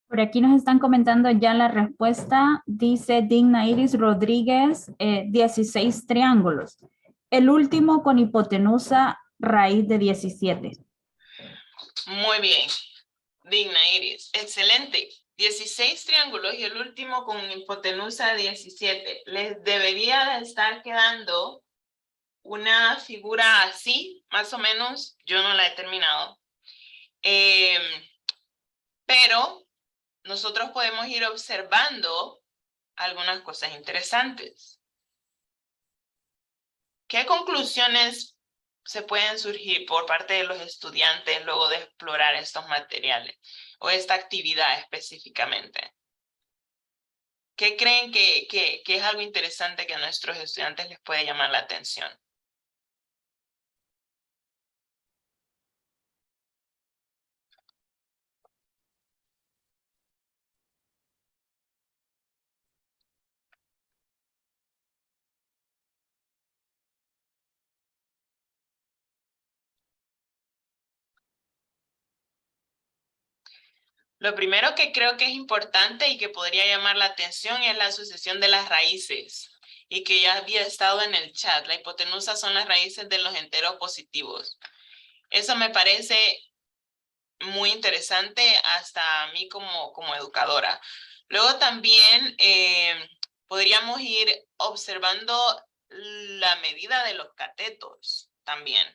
Por aquí nos están comentando ya la respuesta. Dice Digna Iris Rodríguez, 16 triángulos. El último con hipotenusa raíz de 17. Muy bien. Digna Iris. Excelente. 16 triángulos y el último con hipotenusa 17. Les debería estar quedando una figura así, más o menos. Yo no la he terminado. Pero nosotros podemos ir observando algunas cosas interesantes. ¿Qué conclusiones se pueden surgir por parte de los estudiantes luego de explorar estos materiales o esta actividad específicamente? ¿Qué creen que es algo interesante que a nuestros estudiantes les puede llamar la atención? Lo primero que creo que es importante y que podría llamar la atención es la sucesión de las raíces, y que ya había estado en el chat. La hipotenusa son las raíces de los enteros positivos. Eso me parece muy interesante hasta a mí como educadora. Luego también podríamos ir observando la medida de los catetos también,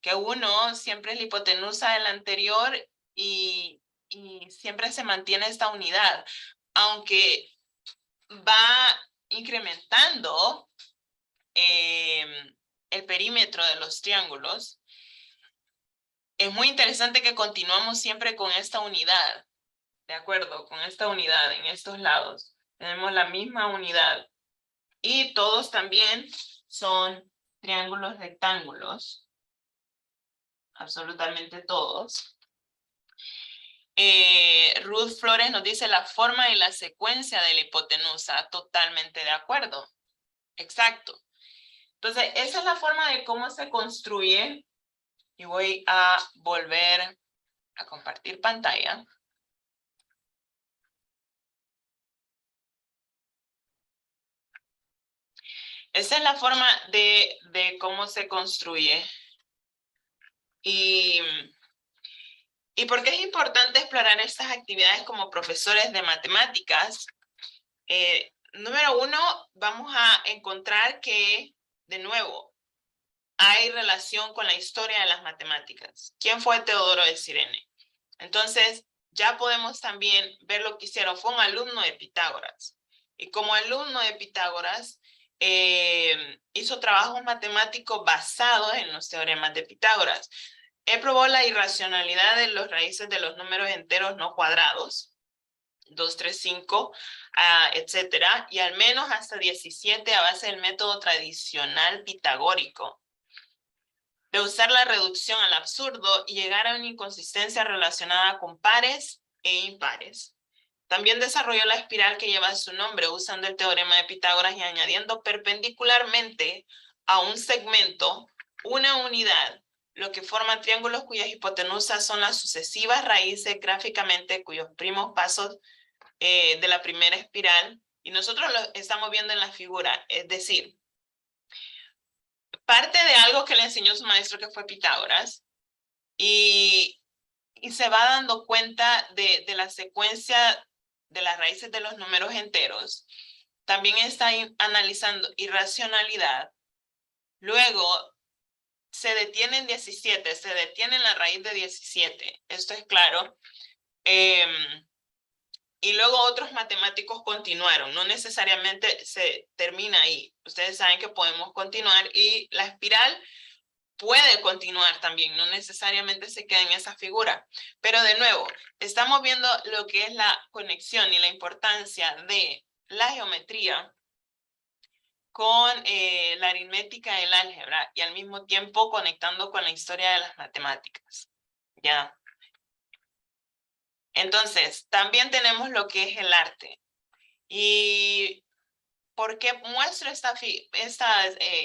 que uno siempre es la hipotenusa del anterior y siempre se mantiene esta unidad, aunque va incrementando el perímetro de los triángulos. Es muy interesante que continuamos siempre con esta unidad, ¿de acuerdo? Con esta unidad en estos lados. Tenemos la misma unidad. Y todos también son triángulos rectángulos. Absolutamente todos. Ruth Flores nos dice la forma y la secuencia de la hipotenusa. Totalmente de acuerdo. Exacto. Entonces, esa es la forma de cómo se construye. Y voy a volver a compartir pantalla. Esa es la forma de cómo se construye. ¿Y por qué es importante explorar estas actividades como profesores de matemáticas? Número uno, vamos a encontrar que, de nuevo, hay relación con la historia de las matemáticas. ¿Quién fue Teodoro de Cirene? Entonces, ya podemos también ver lo que hicieron. Fue un alumno de Pitágoras. Y como alumno de Pitágoras, hizo trabajos matemáticos basados en los teoremas de Pitágoras. Él probó la irracionalidad de los raíces de los números enteros no cuadrados, 2, 3, 5, etcétera, y al menos hasta 17 a base del método tradicional pitagórico, de usar la reducción al absurdo y llegar a una inconsistencia relacionada con pares e impares. También desarrolló la espiral que lleva su nombre usando el teorema de Pitágoras y añadiendo perpendicularmente a un segmento una unidad, lo que forma triángulos cuyas hipotenusas son las sucesivas raíces gráficamente cuyos primos pasos de la primera espiral, y nosotros lo estamos viendo en la figura, es decir, parte de algo que le enseñó su maestro que fue Pitágoras, y se va dando cuenta de la secuencia de las raíces de los números enteros. También está analizando irracionalidad. Luego se detiene en 17, se detiene en la raíz de 17. Esto es claro. Y luego otros matemáticos continuaron. No necesariamente se termina ahí. Ustedes saben que podemos continuar y la espiral puede continuar también, no necesariamente se queda en esa figura. Pero de nuevo, estamos viendo lo que es la conexión y la importancia de la geometría con la aritmética y el álgebra, y al mismo tiempo conectando con la historia de las matemáticas. ¿Ya? Entonces, también tenemos lo que es el arte. ¿Y por qué muestro estas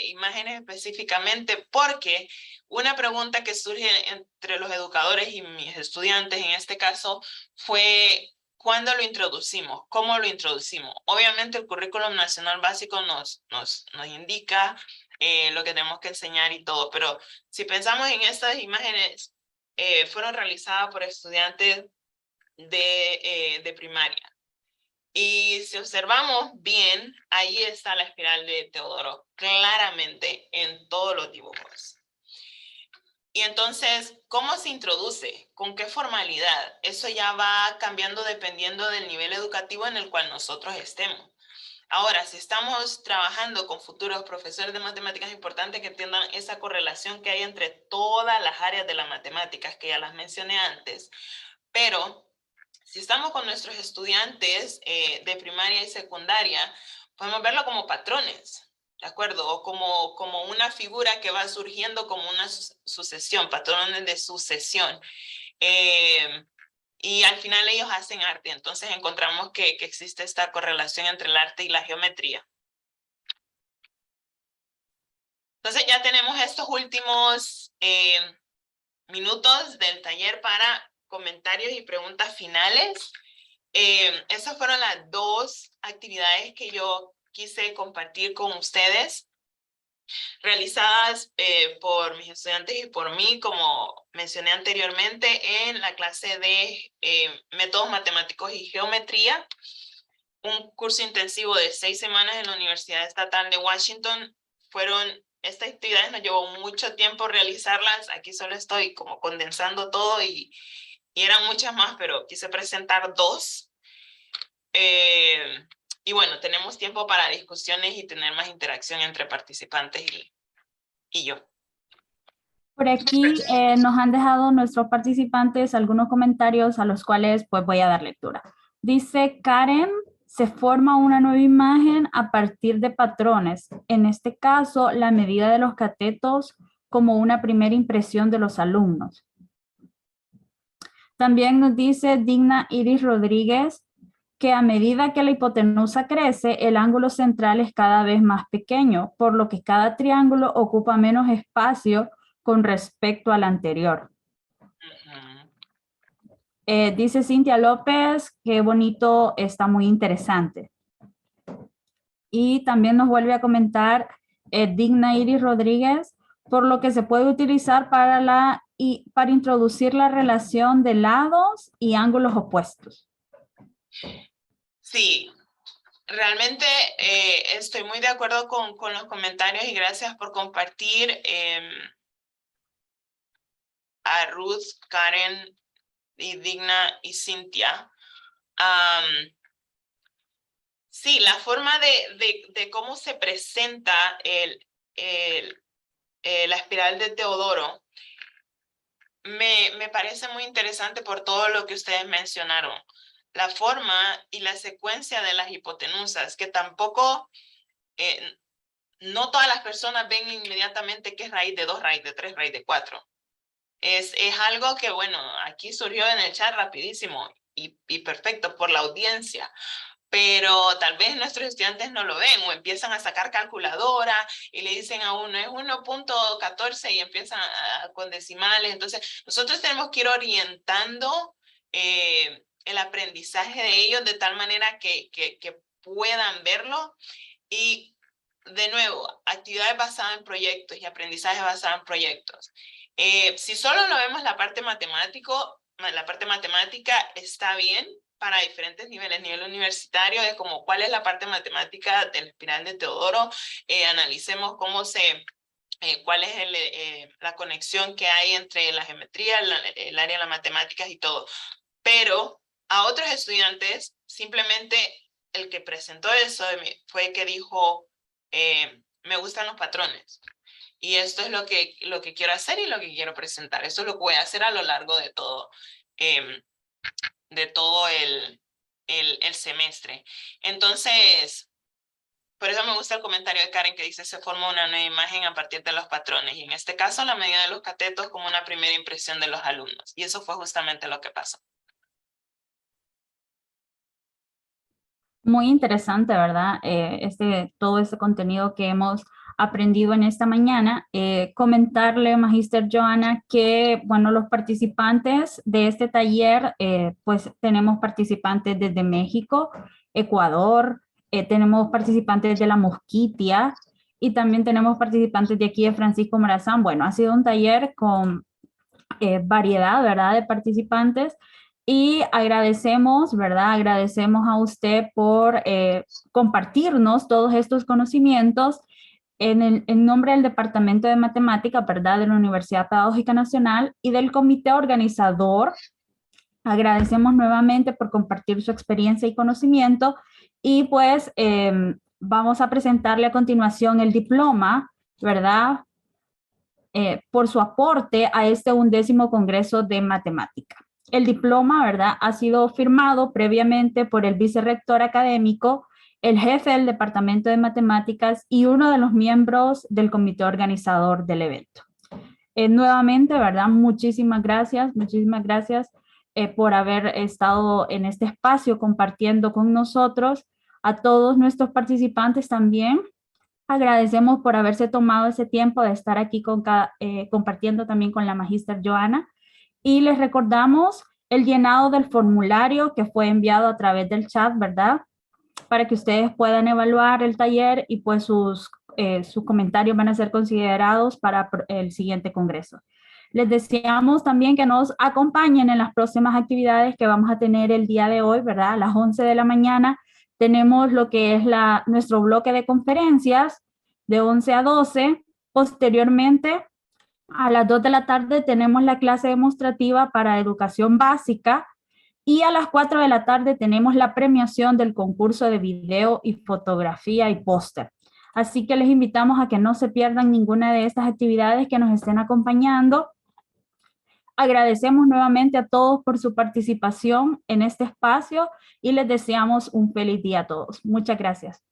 imágenes específicamente? Porque una pregunta que surge entre los educadores y mis estudiantes en este caso fue: ¿cuándo lo introducimos? ¿Cómo lo introducimos? Obviamente el currículum nacional básico nos indica lo que tenemos que enseñar y todo, pero si pensamos en estas imágenes, fueron realizadas por estudiantes de primaria. Y si observamos bien, ahí está la espiral de Teodoro, claramente en todos los dibujos. Y entonces, ¿cómo se introduce? ¿Con qué formalidad? Eso ya va cambiando dependiendo del nivel educativo en el cual nosotros estemos. Ahora, si estamos trabajando con futuros profesores de matemáticas, es importante que entiendan esa correlación que hay entre todas las áreas de las matemáticas, que ya las mencioné antes. Pero si estamos con nuestros estudiantes de primaria y secundaria, podemos verlo como patrones, ¿de acuerdo? O como una figura que va surgiendo como una sucesión, patrones de sucesión. Y al final ellos hacen arte, entonces encontramos que existe esta correlación entre el arte y la geometría. Entonces ya tenemos estos últimos minutos del taller para comentarios y preguntas finales. Esas fueron las dos actividades que yo quise compartir con ustedes, realizadas por mis estudiantes y por mí, como mencioné anteriormente, en la clase de métodos matemáticos y geometría, un curso intensivo de 6 semanas en la Universidad Estatal de Washington. Estas actividades nos llevó mucho tiempo realizarlas. Aquí solo estoy como condensando todo y eran muchas más, pero quise presentar 2. Y bueno, tenemos tiempo para discusiones y tener más interacción entre participantes y yo. Por aquí nos han dejado nuestros participantes algunos comentarios a los cuales pues voy a dar lectura. Dice Karen, se forma una nueva imagen a partir de patrones. En este caso, la medida de los catetos como una primera impresión de los alumnos. También nos dice Digna Iris Rodríguez que a medida que la hipotenusa crece, el ángulo central es cada vez más pequeño, por lo que cada triángulo ocupa menos espacio con respecto al anterior. Dice Cintia López, qué bonito, está muy interesante. Y también nos vuelve a comentar Digna Iris Rodríguez, por lo que se puede utilizar para introducir la relación de lados y ángulos opuestos. Sí, realmente estoy muy de acuerdo con los comentarios y gracias por compartir. A Ruth, Karen, y Digna y Cintia. Sí, la forma de cómo se presenta la espiral de Teodoro me parece muy interesante por todo lo que ustedes mencionaron. La forma y la secuencia de las hipotenusas, que tampoco, no todas las personas ven inmediatamente que es raíz de 2, raíz de 3, raíz de 4. Es algo que, bueno, aquí surgió en el chat rapidísimo y perfecto por la audiencia, pero tal vez nuestros estudiantes no lo ven o empiezan a sacar calculadora y le dicen a uno es 1.14 y empiezan con decimales. Entonces, nosotros tenemos que ir orientando el aprendizaje de ellos de tal manera que puedan verlo. Y, de nuevo, actividades basadas en proyectos y aprendizaje basado en proyectos. Si solo lo vemos la parte matemática está bien para diferentes niveles. Nivel universitario es como cuál es la parte matemática de la espiral de Teodoro. Analicemos cuál es la conexión que hay entre la geometría, el área de las matemáticas y todo. Pero a otros estudiantes, simplemente el que presentó eso fue el que dijo, me gustan los patrones. Y esto es lo que quiero hacer y lo que quiero presentar. Esto es lo que voy a hacer a lo largo de todo el semestre. Entonces, por eso me gusta el comentario de Karen que dice se forma una nueva imagen a partir de los patrones. Y en este caso, la medida de los catetos como una primera impresión de los alumnos. Y eso fue justamente lo que pasó. Muy interesante, ¿verdad? Todo este contenido que hemos aprendido en esta mañana. Comentarle, Magister Joana, que, bueno, los participantes de este taller, pues tenemos participantes desde México, Ecuador, tenemos participantes de la Mosquitia y también tenemos participantes de aquí de Francisco Morazán. Bueno, ha sido un taller con variedad, ¿verdad?, de participantes. Y agradecemos, ¿verdad? Agradecemos a usted por compartirnos todos estos conocimientos en nombre del Departamento de Matemática, ¿verdad? De la Universidad Pedagógica Nacional y del comité organizador. Agradecemos nuevamente por compartir su experiencia y conocimiento y pues vamos a presentarle a continuación el diploma, ¿verdad? Por su aporte a este 11º Congreso de Matemática. el diploma, ¿verdad?, ha sido firmado previamente por el vicerrector académico, el jefe del Departamento de Matemáticas y uno de los miembros del comité organizador del evento. Nuevamente, ¿verdad? Muchísimas gracias por haber estado en este espacio compartiendo con nosotros. A todos nuestros participantes también agradecemos por haberse tomado ese tiempo de estar aquí compartiendo también con la magíster Joana. Y les recordamos el llenado del formulario que fue enviado a través del chat, ¿verdad?, para que ustedes puedan evaluar el taller y pues sus comentarios van a ser considerados para el siguiente congreso. Les deseamos también que nos acompañen en las próximas actividades que vamos a tener el día de hoy, ¿verdad? A las 11 de la mañana tenemos lo que es nuestro bloque de conferencias de 11 a 12. Posteriormente, a las 2 de la tarde tenemos la clase demostrativa para educación básica y a las 4 de la tarde tenemos la premiación del concurso de video y fotografía y póster. Así que les invitamos a que no se pierdan ninguna de estas actividades que nos estén acompañando. Agradecemos nuevamente a todos por su participación en este espacio y les deseamos un feliz día a todos. Muchas gracias.